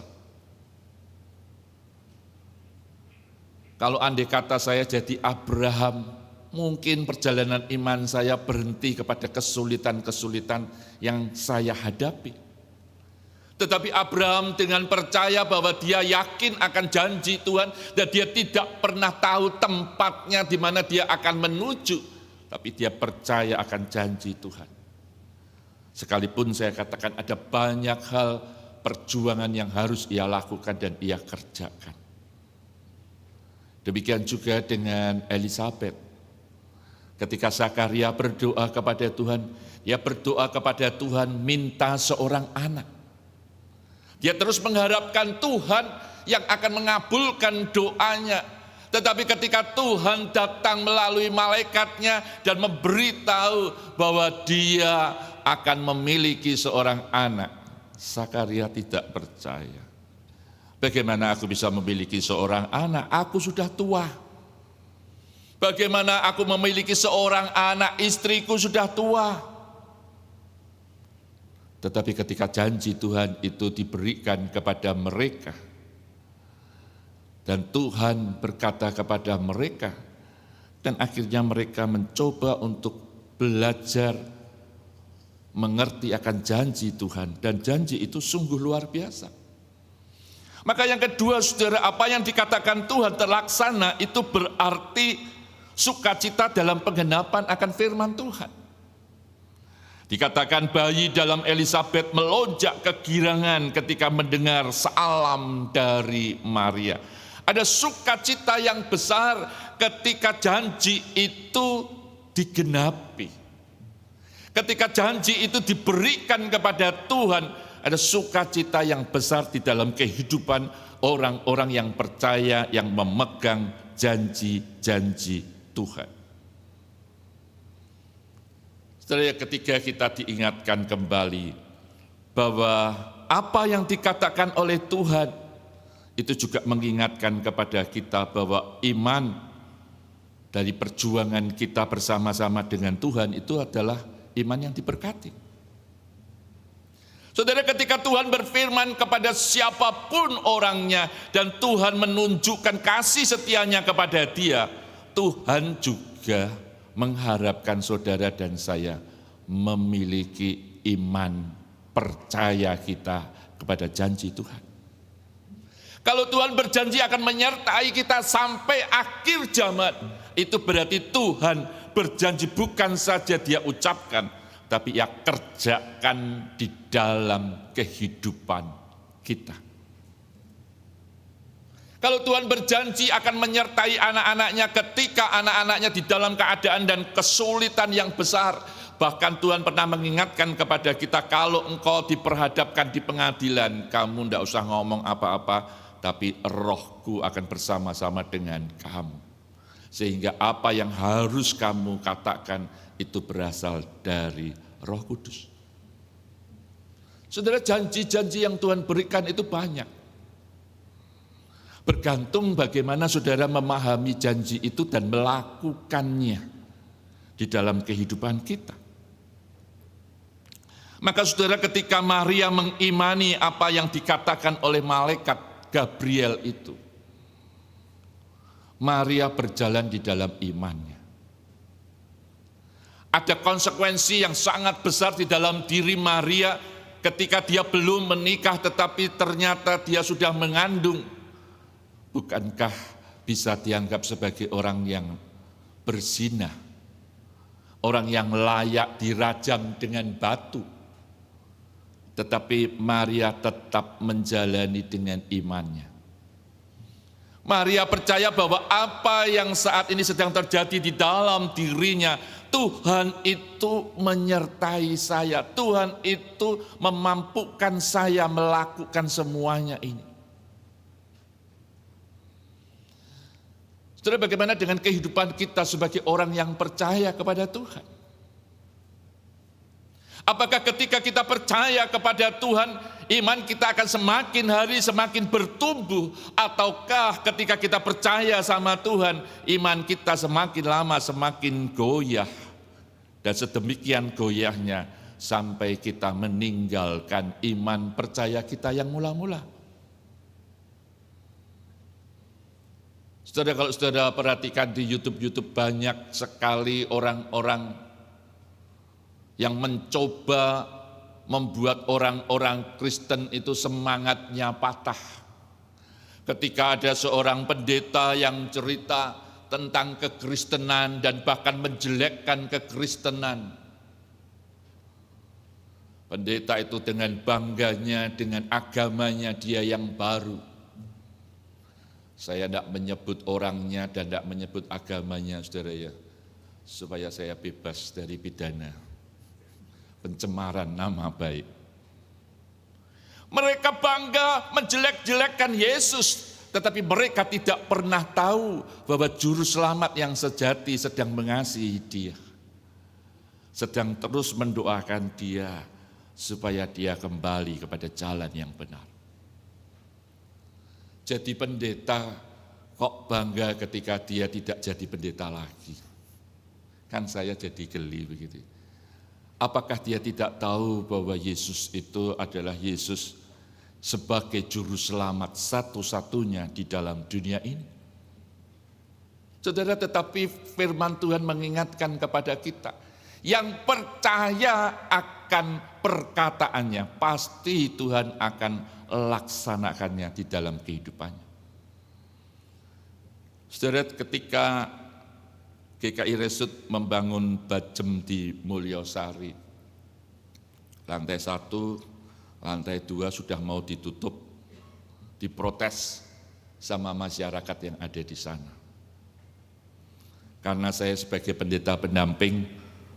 Kalau andai kata saya jadi Abraham, mungkin perjalanan iman saya berhenti kepada kesulitan-kesulitan yang saya hadapi. Tetapi Abraham dengan percaya bahwa dia yakin akan janji Tuhan dan dia tidak pernah tahu tempatnya di mana dia akan menuju, tapi dia percaya akan janji Tuhan. Sekalipun saya katakan ada banyak hal perjuangan yang harus ia lakukan dan ia kerjakan. Demikian juga dengan Elisabeth. Ketika Zakaria berdoa kepada Tuhan, dia berdoa kepada Tuhan minta seorang anak. Dia terus mengharapkan Tuhan yang akan mengabulkan doanya. Tetapi ketika Tuhan datang melalui malaikatnya dan memberitahu bahwa dia akan memiliki seorang anak, Zakaria tidak percaya. Bagaimana aku bisa memiliki seorang anak? Aku sudah tua. Bagaimana aku memiliki seorang anak? Istriku sudah tua. Tetapi ketika janji Tuhan itu diberikan kepada mereka, dan Tuhan berkata kepada mereka, dan akhirnya mereka mencoba untuk belajar mengerti akan janji Tuhan, dan janji itu sungguh luar biasa. Maka yang kedua, saudara, apa yang dikatakan Tuhan terlaksana itu berarti sukacita dalam penggenapan akan firman Tuhan. Dikatakan bayi dalam Elisabeth melonjak kegirangan ketika mendengar salam dari Maria. Ada sukacita yang besar ketika janji itu digenapi. Ketika janji itu diberikan kepada Tuhan, ada sukacita yang besar di dalam kehidupan orang-orang yang percaya, yang memegang janji-janji Tuhan. Setelah ketika kita diingatkan kembali bahwa apa yang dikatakan oleh Tuhan itu juga mengingatkan kepada kita bahwa iman dari perjuangan kita bersama-sama dengan Tuhan itu adalah iman yang diberkati. Saudara, ketika Tuhan berfirman kepada siapapun orangnya dan Tuhan menunjukkan kasih setianya kepada dia, Tuhan juga mengharapkan saudara dan saya memiliki iman percaya kita kepada janji Tuhan. Kalau Tuhan berjanji akan menyertai kita sampai akhir zaman, itu berarti Tuhan berjanji bukan saja dia ucapkan, tapi ia kerjakan di dalam kehidupan kita. Kalau Tuhan berjanji akan menyertai anak-anaknya ketika anak-anaknya di dalam keadaan dan kesulitan yang besar. Bahkan Tuhan pernah mengingatkan kepada kita, kalau engkau diperhadapkan di pengadilan, kamu tidak usah ngomong apa-apa, tapi Rohku akan bersama-sama dengan kamu. Sehingga apa yang harus kamu katakan itu berasal dari Roh Kudus. Saudara, janji-janji yang Tuhan berikan itu banyak. Bergantung bagaimana saudara memahami janji itu dan melakukannya di dalam kehidupan kita. Maka saudara, ketika Maria mengimani apa yang dikatakan oleh malaikat Gabriel itu, Maria berjalan di dalam imannya. Ada konsekuensi yang sangat besar di dalam diri Maria ketika dia belum menikah tetapi ternyata dia sudah mengandung. Bukankah bisa dianggap sebagai orang yang berzina, orang yang layak dirajam dengan batu? Tetapi Maria tetap menjalani dengan imannya. Maria percaya bahwa apa yang saat ini sedang terjadi di dalam dirinya, Tuhan itu menyertai saya, Tuhan itu memampukan saya melakukan semuanya ini. Saudara, bagaimana dengan kehidupan kita sebagai orang yang percaya kepada Tuhan? Apakah ketika kita percaya kepada Tuhan, iman kita akan semakin hari semakin bertumbuh? Ataukah ketika kita percaya sama Tuhan, iman kita semakin lama semakin goyah? Dan sedemikian goyahnya sampai kita meninggalkan iman percaya kita yang mula-mula. Saudara, kalau saudara perhatikan di YouTube banyak sekali orang-orang yang mencoba membuat orang-orang Kristen itu semangatnya patah. Ketika ada seorang pendeta yang cerita tentang kekristenan dan bahkan menjelekkan kekristenan. Pendeta itu dengan bangganya, dengan agamanya dia yang baru. Saya tidak menyebut orangnya dan tidak menyebut agamanya, saudara ya, supaya saya bebas dari pidana pencemaran nama baik. Mereka bangga menjelek-jelekkan Yesus, tetapi mereka tidak pernah tahu bahwa juru selamat yang sejati sedang mengasihi dia, sedang terus mendoakan dia supaya dia kembali kepada jalan yang benar. Jadi pendeta kok bangga ketika dia tidak jadi pendeta lagi? Kan saya jadi geli begitu. Apakah dia tidak tahu bahwa Yesus itu adalah Yesus sebagai juru selamat satu-satunya di dalam dunia ini? Saudara, tetapi firman Tuhan mengingatkan kepada kita, yang percaya akan perkataannya, pasti Tuhan akan laksanakannya di dalam kehidupannya. Saudara, ketika GKI Resut membangun Bajem di Mulyosari, lantai 1, lantai 2 sudah mau ditutup, diprotes sama masyarakat yang ada di sana. Karena saya sebagai pendeta pendamping,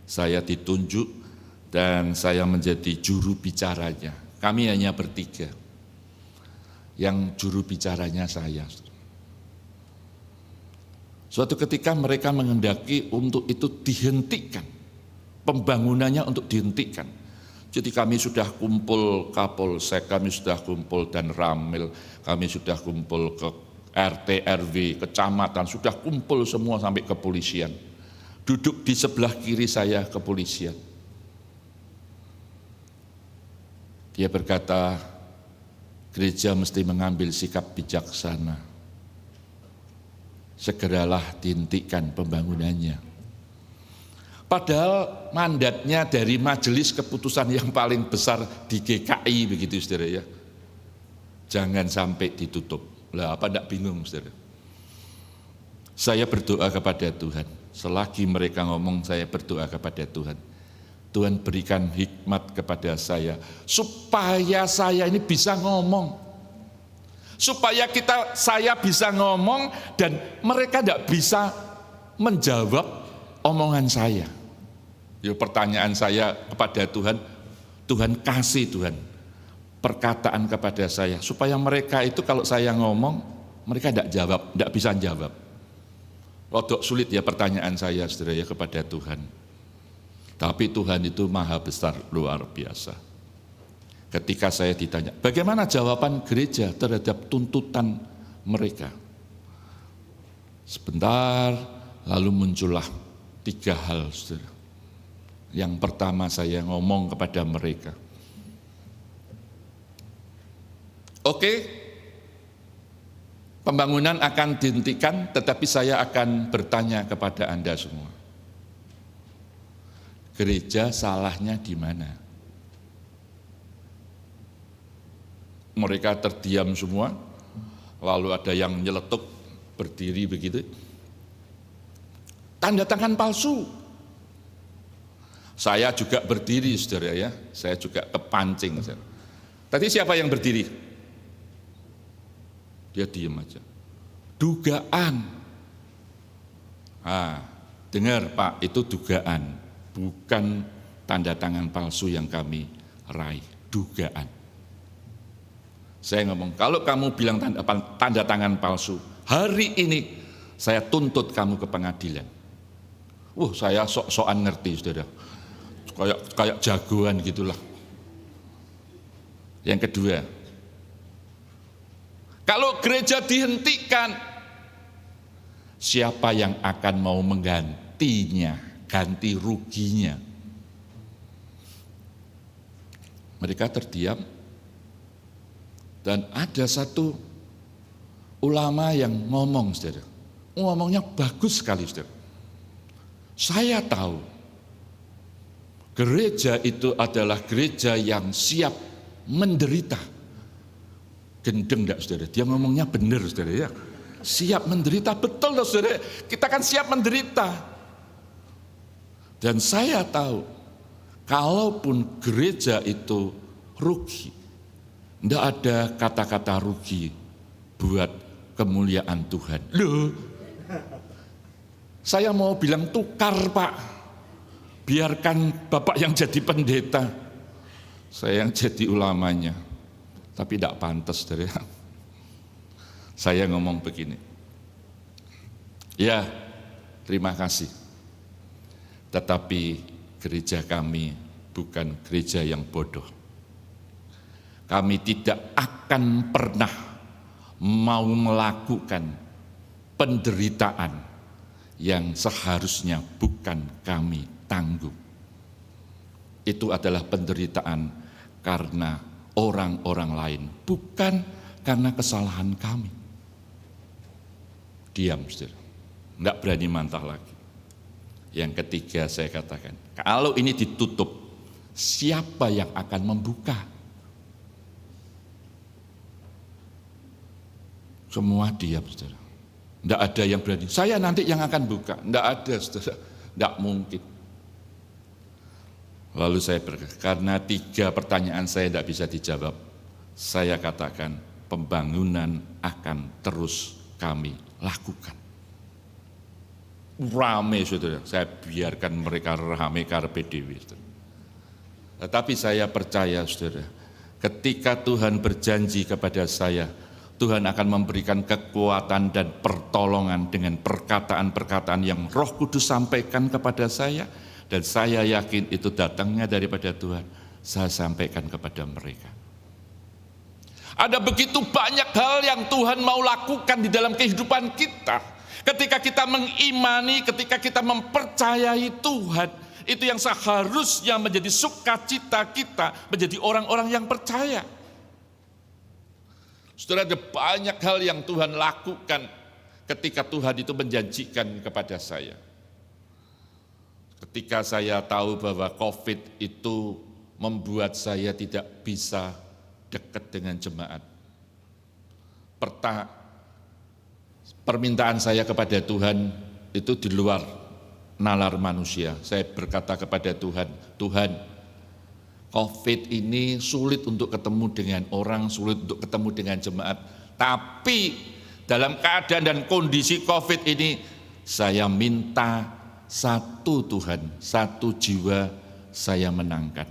saya ditunjuk dan saya menjadi juru bicaranya. Kami hanya bertiga, yang juru bicaranya saya. Suatu ketika mereka menghendaki untuk itu dihentikan, pembangunannya untuk dihentikan. Jadi kami sudah kumpul Kapolsek, kami sudah kumpul dan Ramil, kami sudah kumpul ke RT, RW, kecamatan, sudah kumpul semua sampai kepolisian. Duduk di sebelah kiri saya kepolisian. Dia berkata, gereja mesti mengambil sikap bijaksana. Segeralah dihentikan pembangunannya. Padahal mandatnya dari majelis keputusan yang paling besar di GKI begitu saudara ya. Jangan sampai ditutup. Lah apa enggak bingung saudara? Saya berdoa kepada Tuhan. Selagi mereka ngomong saya berdoa kepada Tuhan. Tuhan berikan hikmat kepada saya supaya saya ini bisa ngomong. Supaya saya bisa ngomong dan mereka tidak bisa menjawab omongan saya. Ya, pertanyaan saya kepada Tuhan, Tuhan kasih Tuhan perkataan kepada saya supaya mereka itu kalau saya ngomong mereka tidak bisa jawab. Rodok sulit ya pertanyaan saya saudara ya kepada Tuhan. Tapi Tuhan itu maha besar, luar biasa. Ketika saya ditanya, bagaimana jawaban gereja terhadap tuntutan mereka? Sebentar, lalu muncullah 3 hal, saudara. Yang pertama saya ngomong kepada mereka, oke, pembangunan akan dihentikan, tetapi saya akan bertanya kepada Anda semua. Gereja salahnya di mana? Mereka terdiam semua, lalu ada yang nyeletuk, berdiri begitu. Tanda tangan palsu. Saya juga berdiri, saudara ya, saya juga kepancing. Tadi siapa yang berdiri? Dia diam aja. Dugaan. Dengar Pak, itu dugaan, bukan tanda tangan palsu yang kami raih, dugaan. Saya ngomong, kalau kamu bilang tanda tangan palsu, hari ini saya tuntut kamu ke pengadilan. Saya sok-sokan ngerti, saudara. kayak jagoan gitulah. Yang kedua, kalau gereja dihentikan, siapa yang akan mau menggantinya, ganti ruginya? Mereka terdiam, dan ada satu ulama yang ngomong, saudara. Ngomongnya bagus sekali, saudara. Saya tahu gereja itu adalah gereja yang siap menderita. Gendeng enggak, saudara? Dia ngomongnya benar, saudara, ya. Siap menderita, betul loh, saudara. Kita kan siap menderita. Dan saya tahu, kalaupun gereja itu rugi, enggak ada kata-kata rugi buat kemuliaan Tuhan. Loh, saya mau bilang tukar, Pak. Biarkan Bapak yang jadi pendeta, saya yang jadi ulamanya. Tapi tidak pantas, saudara. Saya ngomong begini, ya terima kasih, tetapi gereja kami bukan gereja yang bodoh. Kami tidak akan pernah mau melakukan penderitaan yang seharusnya bukan kami tanggung. Itu adalah penderitaan karena orang-orang lain, bukan karena kesalahan kami. Diam, saudara. Enggak berani mantah lagi. Yang ketiga saya katakan, kalau ini ditutup, siapa yang akan membuka? Semua diam, saudara. Enggak ada yang berani, saya nanti yang akan buka. Enggak ada, saudara. Enggak mungkin. Lalu saya berkata, karena 3 pertanyaan saya tidak bisa dijawab, saya katakan pembangunan akan terus kami lakukan. Rame, saudara, saya biarkan mereka rame karpe dewe. Tetapi saya percaya, saudara, ketika Tuhan berjanji kepada saya, Tuhan akan memberikan kekuatan dan pertolongan dengan perkataan-perkataan yang Roh Kudus sampaikan kepada saya, dan saya yakin itu datangnya daripada Tuhan. Saya sampaikan kepada mereka. Ada begitu banyak hal yang Tuhan mau lakukan di dalam kehidupan kita. Ketika kita mengimani, ketika kita mempercayai Tuhan, itu yang seharusnya menjadi sukacita kita, menjadi orang-orang yang percaya. Saudara, ada banyak hal yang Tuhan lakukan ketika Tuhan itu menjanjikan kepada saya. Ketika saya tahu bahwa COVID itu membuat saya tidak bisa dekat dengan jemaat. Permintaan saya kepada Tuhan itu di luar nalar manusia. Saya berkata kepada Tuhan, Tuhan, COVID ini sulit untuk ketemu dengan orang, sulit untuk ketemu dengan jemaat. Tapi dalam keadaan dan kondisi COVID ini, saya minta satu Tuhan, satu jiwa saya menangkan.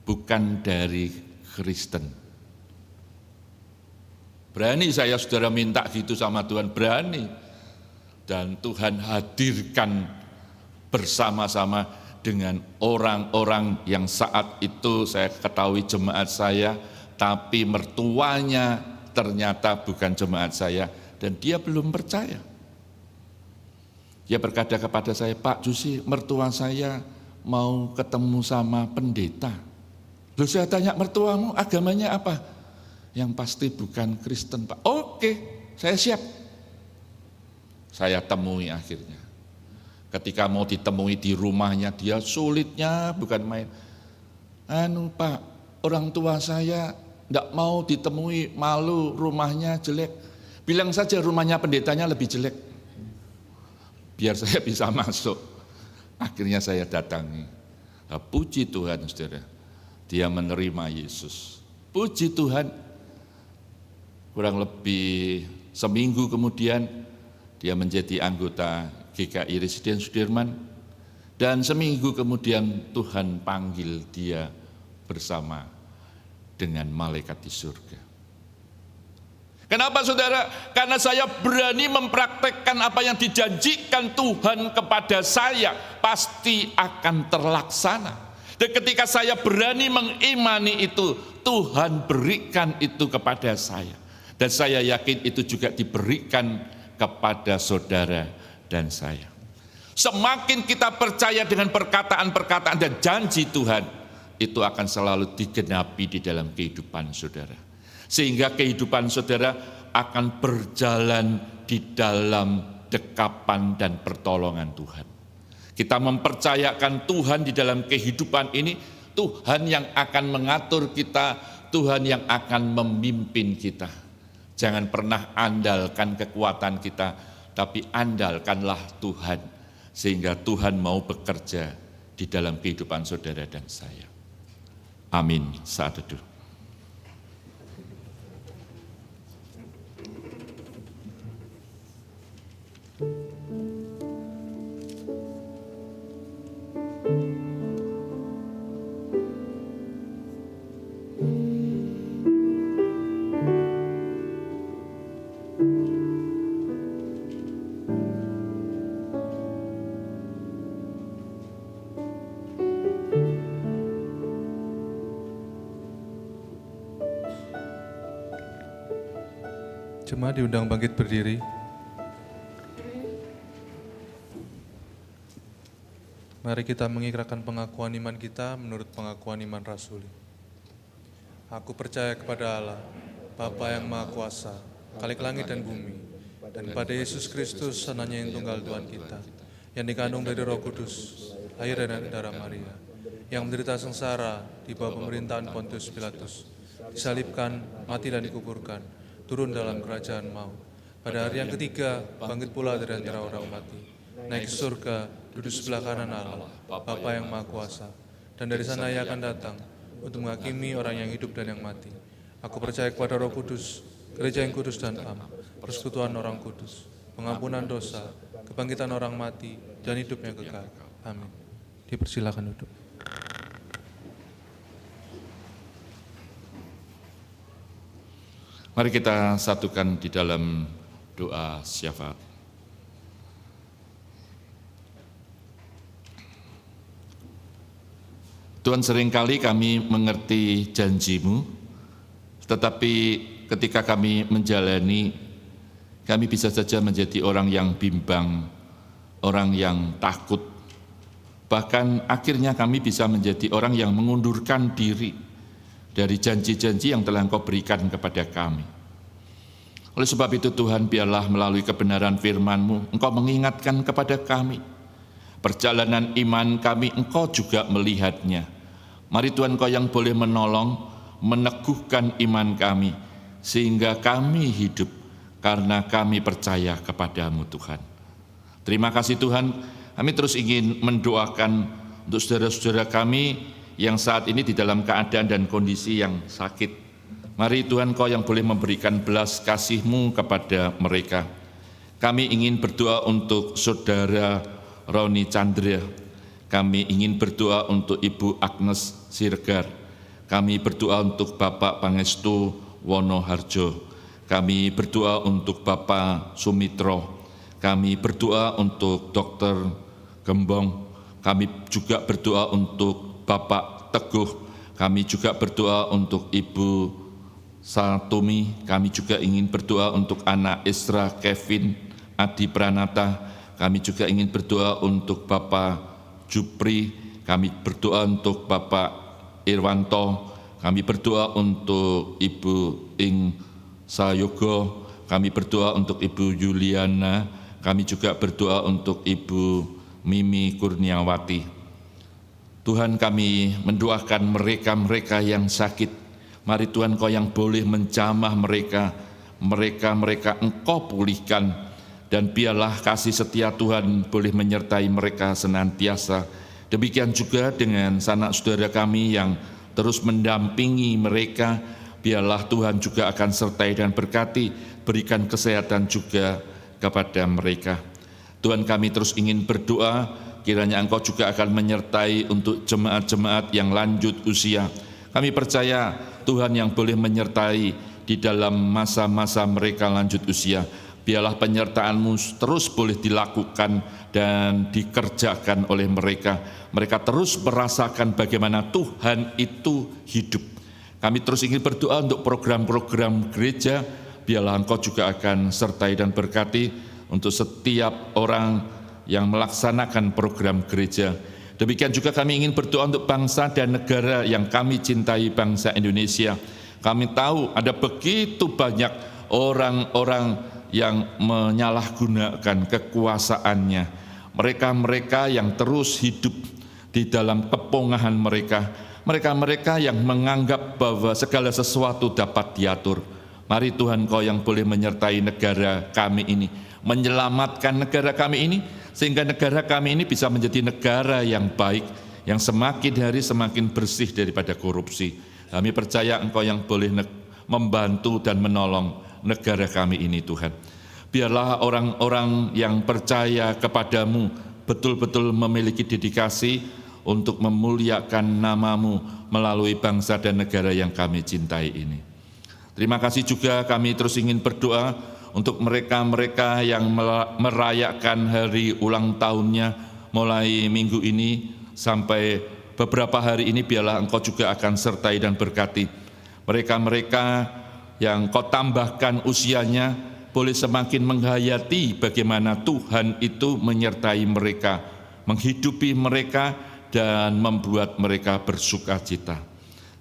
Bukan dari Kristen. Berani saya, saudara, minta gitu sama Tuhan, berani. Dan Tuhan hadirkan bersama-sama dengan orang-orang yang saat itu saya ketahui jemaat saya, tapi mertuanya ternyata bukan jemaat saya, dan dia belum percaya. Dia berkata kepada saya, Pak Jusi, mertua saya mau ketemu sama pendeta. Lalu saya tanya, mertuamu agamanya apa? Yang pasti bukan Kristen, Pak. Oke, saya siap. Saya temui akhirnya. Ketika mau ditemui di rumahnya, dia sulitnya bukan main. Pak, orang tua saya tidak mau ditemui, malu, rumahnya jelek. Bilang saja rumahnya pendetanya lebih jelek. Biar saya bisa masuk. Akhirnya saya datangi. Nah, puji Tuhan, saudara, dia menerima Yesus. Puji Tuhan, kurang lebih seminggu kemudian dia menjadi anggota GKI Residen Sudirman, dan seminggu kemudian Tuhan panggil dia bersama dengan malaikat di surga. Kenapa, saudara? Karena saya berani mempraktekkan apa yang dijanjikan Tuhan kepada saya, pasti akan terlaksana. Dan ketika saya berani mengimani itu, Tuhan berikan itu kepada saya. Dan saya yakin itu juga diberikan kepada saudara dan saya. Semakin kita percaya dengan perkataan-perkataan dan janji Tuhan, itu akan selalu digenapi di dalam kehidupan saudara. Sehingga kehidupan saudara akan berjalan di dalam dekapan dan pertolongan Tuhan. Kita mempercayakan Tuhan di dalam kehidupan ini, Tuhan yang akan mengatur kita, Tuhan yang akan memimpin kita. Jangan pernah andalkan kekuatan kita, tapi andalkanlah Tuhan, sehingga Tuhan mau bekerja di dalam kehidupan saudara dan saya. Amin. Saat teduh. Jemaat diundang bangkit berdiri. Mari kita mengikrarkan pengakuan iman kita menurut pengakuan iman rasuli. Aku percaya kepada Allah, Bapa yang Maha Kuasa, Khalik langit dan bumi, dan kepada Yesus Kristus, anaknya yang tunggal Tuhan kita, yang dikandung dari Roh Kudus, lahir dari darah Maria, yang menderita sengsara di bawah pemerintahan Pontius Pilatus, disalibkan, mati dan dikuburkan, turun dalam kerajaan maut. Pada hari yang ketiga, bangkit pula dari antara orang mati, naik ke surga, duduk sebelah kanan Allah, Bapa yang Maha Kuasa, dan dari sana Ia akan datang untuk menghakimi orang yang hidup dan yang mati. Aku percaya kepada Roh Kudus, gereja yang kudus dan am, persekutuan orang kudus, pengampunan dosa, kebangkitan orang mati, dan hidup yang kekal. Amin. Dipersilakan duduk. Mari kita satukan di dalam doa syafaat. Tuhan, seringkali kami mengerti janji-Mu, tetapi ketika kami menjalani, kami bisa saja menjadi orang yang bimbang, orang yang takut. Bahkan akhirnya kami bisa menjadi orang yang mengundurkan diri dari janji-janji yang telah Engkau berikan kepada kami. Oleh sebab itu Tuhan, biarlah melalui kebenaran firman-Mu, Engkau mengingatkan kepada kami. Perjalanan iman kami Engkau juga melihatnya. Mari Tuhan, Engkau yang boleh menolong, meneguhkan iman kami, sehingga kami hidup karena kami percaya kepada-Mu Tuhan. Terima kasih Tuhan, kami terus ingin mendoakan untuk saudara-saudara kami yang saat ini di dalam keadaan dan kondisi yang sakit. Mari Tuhan, Kau yang boleh memberikan belas kasih-Mu kepada mereka. Kami ingin berdoa untuk saudara Roni Chandra. Kami ingin berdoa untuk Ibu Agnes Siregar. Kami berdoa untuk Bapak Pangestu Wonoharjo. Kami berdoa untuk Bapak Sumitro. Kami berdoa untuk Dr. Gembong. Kami juga berdoa untuk Bapak Teguh, kami juga berdoa untuk Ibu Satumi, kami juga ingin berdoa untuk anak Isra Kevin Adi Pranata, kami juga ingin berdoa untuk Bapak Jupri, kami berdoa untuk Bapak Irwanto, kami berdoa untuk Ibu Ing Sayogo, kami berdoa untuk Ibu Yuliana, kami juga berdoa untuk Ibu Mimi Kurniawati. Tuhan, kami mendoakan mereka-mereka yang sakit. Mari Tuhan, Kau yang boleh menjamah mereka Engkau pulihkan. Dan biarlah kasih setia Tuhan boleh menyertai mereka senantiasa. Demikian juga dengan sanak saudara kami yang terus mendampingi mereka. Biarlah Tuhan juga akan sertai dan berkati, berikan kesehatan juga kepada mereka. Tuhan, kami terus ingin berdoa, kiranya Engkau juga akan menyertai untuk jemaat-jemaat yang lanjut usia. Kami percaya Tuhan yang boleh menyertai di dalam masa-masa mereka lanjut usia. biarlah penyertaan-Mu terus boleh dilakukan dan dikerjakan oleh mereka. Mereka terus merasakan bagaimana Tuhan itu hidup. Kami terus ingin berdoa untuk program-program gereja, biarlah Engkau juga akan sertai dan berkati untuk setiap orang yang melaksanakan program gereja. Demikian juga kami ingin berdoa untuk bangsa dan negara yang kami cintai, bangsa Indonesia. Kami tahu ada begitu banyak orang-orang yang menyalahgunakan kekuasaannya. Mereka-mereka yang terus hidup di dalam kepongahan mereka. Mereka-mereka yang menganggap bahwa segala sesuatu dapat diatur. Mari Tuhan, Kau yang boleh menyertai negara kami ini, menyelamatkan negara kami ini, sehingga negara kami ini bisa menjadi negara yang baik, yang semakin hari semakin bersih daripada korupsi. Kami percaya Engkau yang boleh membantu dan menolong negara kami ini, Tuhan. Biarlah orang-orang yang percaya kepadamu betul-betul memiliki dedikasi untuk memuliakan nama-Mu melalui bangsa dan negara yang kami cintai ini. Terima kasih juga kami terus ingin berdoa untuk mereka-mereka yang merayakan hari ulang tahunnya mulai minggu ini sampai beberapa hari ini, biarlah Engkau juga akan sertai dan berkati. Mereka-mereka yang Kau tambahkan usianya boleh semakin menghayati bagaimana Tuhan itu menyertai mereka, menghidupi mereka dan membuat mereka bersukacita.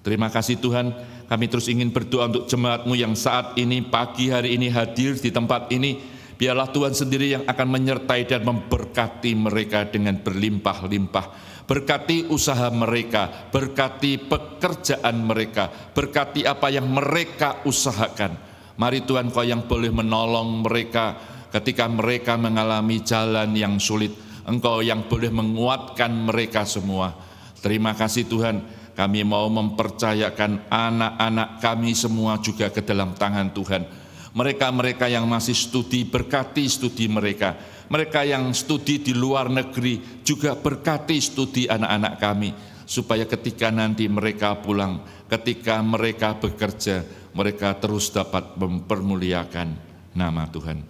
Terima kasih Tuhan, kami terus ingin berdoa untuk jemaat-Mu yang saat ini, pagi hari ini hadir di tempat ini. Biarlah Tuhan sendiri yang akan menyertai dan memberkati mereka dengan berlimpah-limpah. Berkati usaha mereka, berkati pekerjaan mereka, berkati apa yang mereka usahakan. Mari Tuhan, Kau yang boleh menolong mereka ketika mereka mengalami jalan yang sulit. Engkau yang boleh menguatkan mereka semua. Terima kasih Tuhan, kami mau mempercayakan anak-anak kami semua juga ke dalam tangan Tuhan. Mereka-mereka yang masih studi, berkati studi mereka. Mereka yang studi di luar negeri, juga berkati studi anak-anak kami. Supaya ketika nanti mereka pulang, ketika mereka bekerja, mereka terus dapat mempermuliakan nama Tuhan.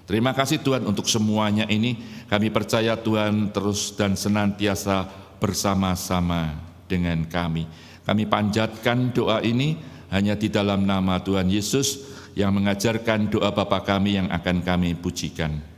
Terima kasih Tuhan untuk semuanya ini. Kami percaya Tuhan terus dan senantiasa bersama-sama dengan kami. Kami panjatkan doa ini hanya di dalam nama Tuhan Yesus yang mengajarkan doa Bapa kami yang akan kami pujikan.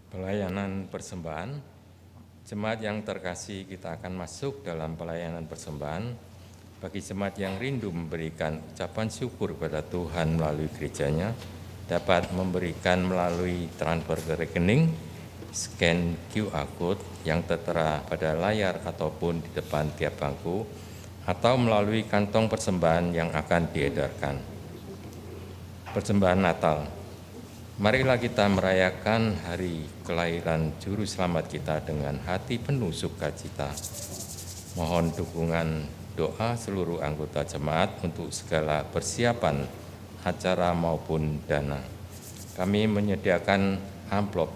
Pelayanan persembahan Jemaat yang terkasih, kita akan masuk dalam pelayanan persembahan. Bagi jemaat yang rindu memberikan ucapan syukur kepada Tuhan melalui gerejanya, dapat memberikan melalui transfer ke rekening, scan QR Code yang tertera pada layar ataupun di depan tiap bangku, atau melalui kantong persembahan yang akan diedarkan. Persembahan Natal. Marilah kita merayakan hari kelahiran Juru Selamat kita dengan hati penuh sukacita. Mohon dukungan doa seluruh anggota jemaat untuk segala persiapan acara maupun dana. Kami menyediakan amplop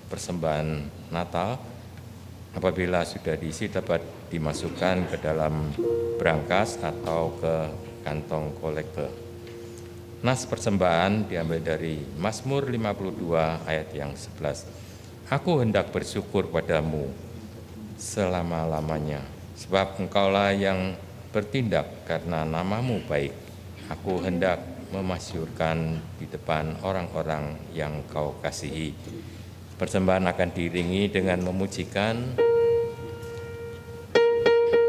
persembahan Natal. Apabila sudah diisi dapat dimasukkan ke dalam brankas atau ke kantong kolektor. Nas persembahan diambil dari Mazmur 52 ayat yang 11. Aku hendak bersyukur padamu selama-lamanya, sebab engkaulah yang bertindak karena namamu baik. Aku hendak memasyurkan di depan orang-orang yang kau kasihi. Persembahan akan diiringi dengan memujikan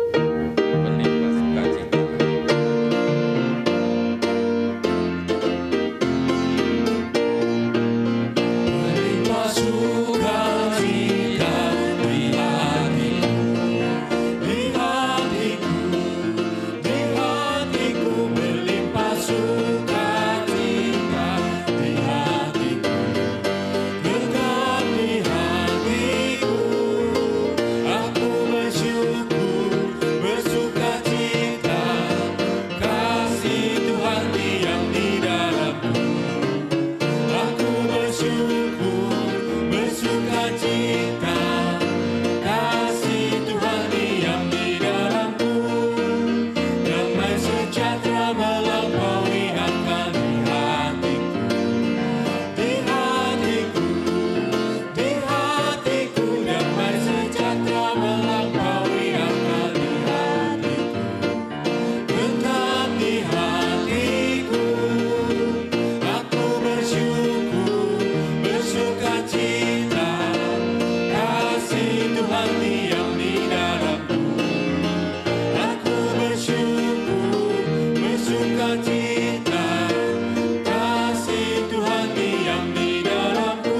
berlimpah sukacita. Berlimpah sukacita di hatiku, di hatiku, di hatiku. Berlimpah sukacita di hatiku, tetap di hatiku. Aku bersyukur, bersukacita, kasih Tuhan diam di dalamku. Aku bersyukur, bersukacita, kasih Tuhan diam di dalamku. Damai sejahtera melampaui akan di hatiku, di hatiku, di hatiku. Damai sejahtera melampaui akan di hatiku, tetap di hatiku. Aku bersyukur, bersukacita, kasih Tuhan diam di dalamku. Aku bersyukur, bersukacita, kasih Tuhan diam di dalamku.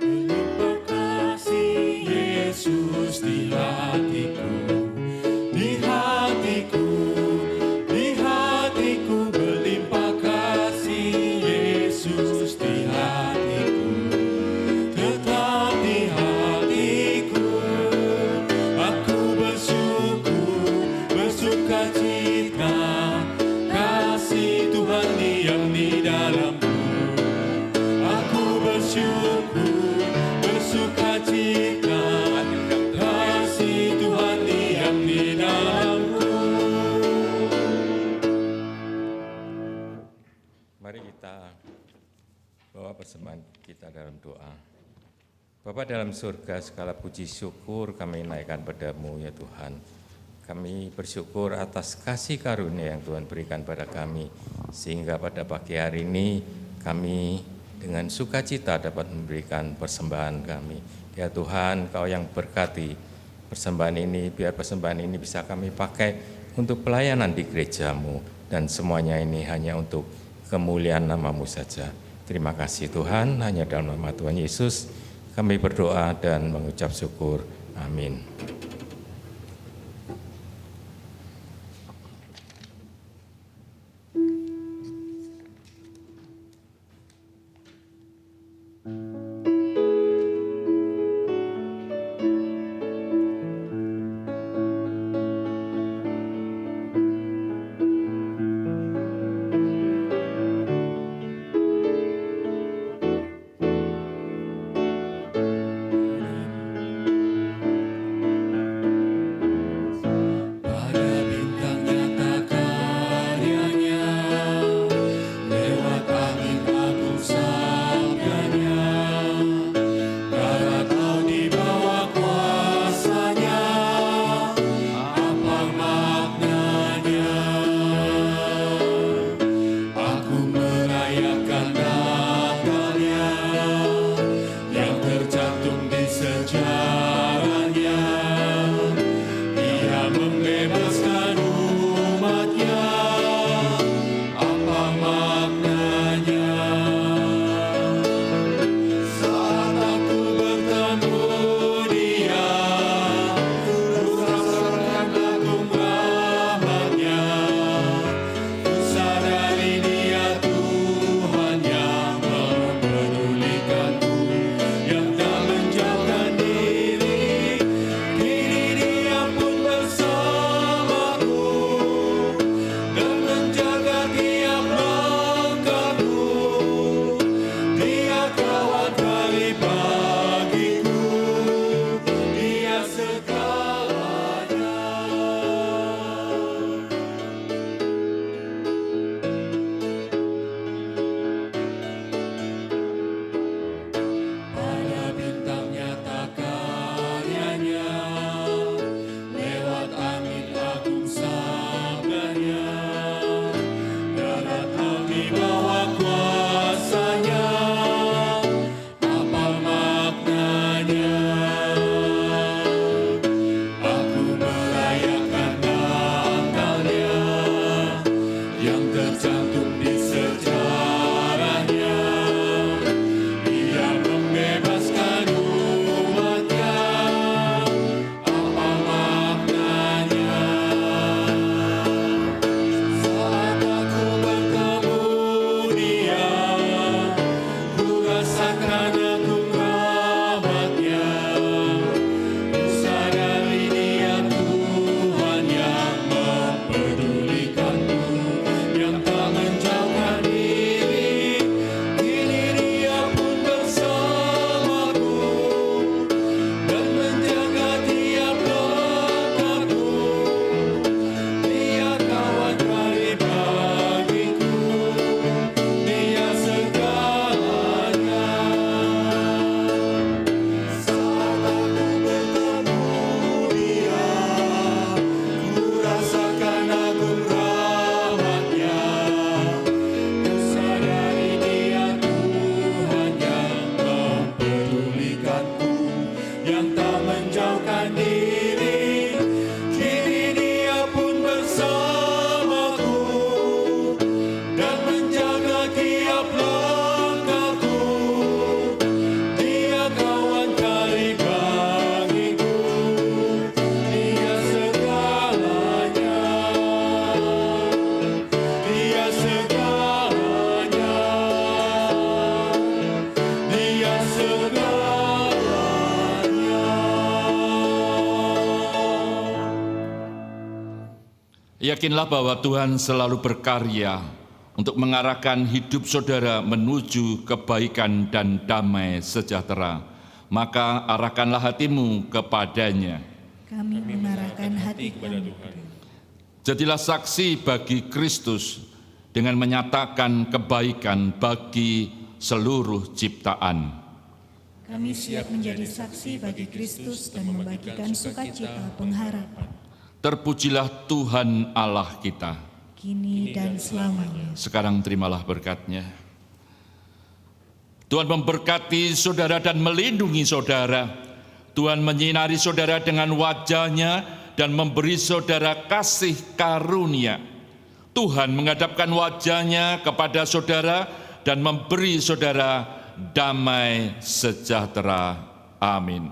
Berlimpah kasih Yesus di hatiku, di hatiku, di hatiku. Berlimpah kasih Yesus di hatiku, tetap di hatiku. Aku bersyukur, bersukacita, kasih Tuhan diam di dalamku. Aku bersyukur, bersukacita, kasih Tuhan diam di dalamku. Mari kita bawa persembahan kita dalam doa. Bapa dalam surga, segala puji syukur kami naikkan padamu ya Tuhan. Kami bersyukur atas kasih karunia yang Tuhan berikan pada kami, sehingga pada pagi hari ini kami dengan sukacita dapat memberikan persembahan kami. Ya Tuhan, Kau yang berkati persembahan ini, biar persembahan ini bisa kami pakai untuk pelayanan di gereja-Mu, dan semuanya ini hanya untuk kemuliaan nama-Mu saja. Terima kasih Tuhan, hanya dalam nama Tuhan Yesus kami berdoa dan mengucap syukur. Amin. Yakinlah bahwa Tuhan selalu berkarya untuk mengarahkan hidup saudara menuju kebaikan dan damai sejahtera. Maka arahkanlah hatimu kepadanya. Kami mengarahkan hati kami. Jadilah saksi bagi Kristus dengan menyatakan kebaikan bagi seluruh ciptaan. Kami siap menjadi saksi bagi Kristus dan membagikan sukacita pengharapan. Terpujilah Tuhan Allah kita, kini dan selamanya. Sekarang terimalah berkat-Nya. Tuhan memberkati saudara dan melindungi saudara. Tuhan menyinari saudara dengan wajah-Nya dan memberi saudara kasih karunia. Tuhan menghadapkan wajah-Nya kepada saudara dan memberi saudara damai sejahtera. Amin.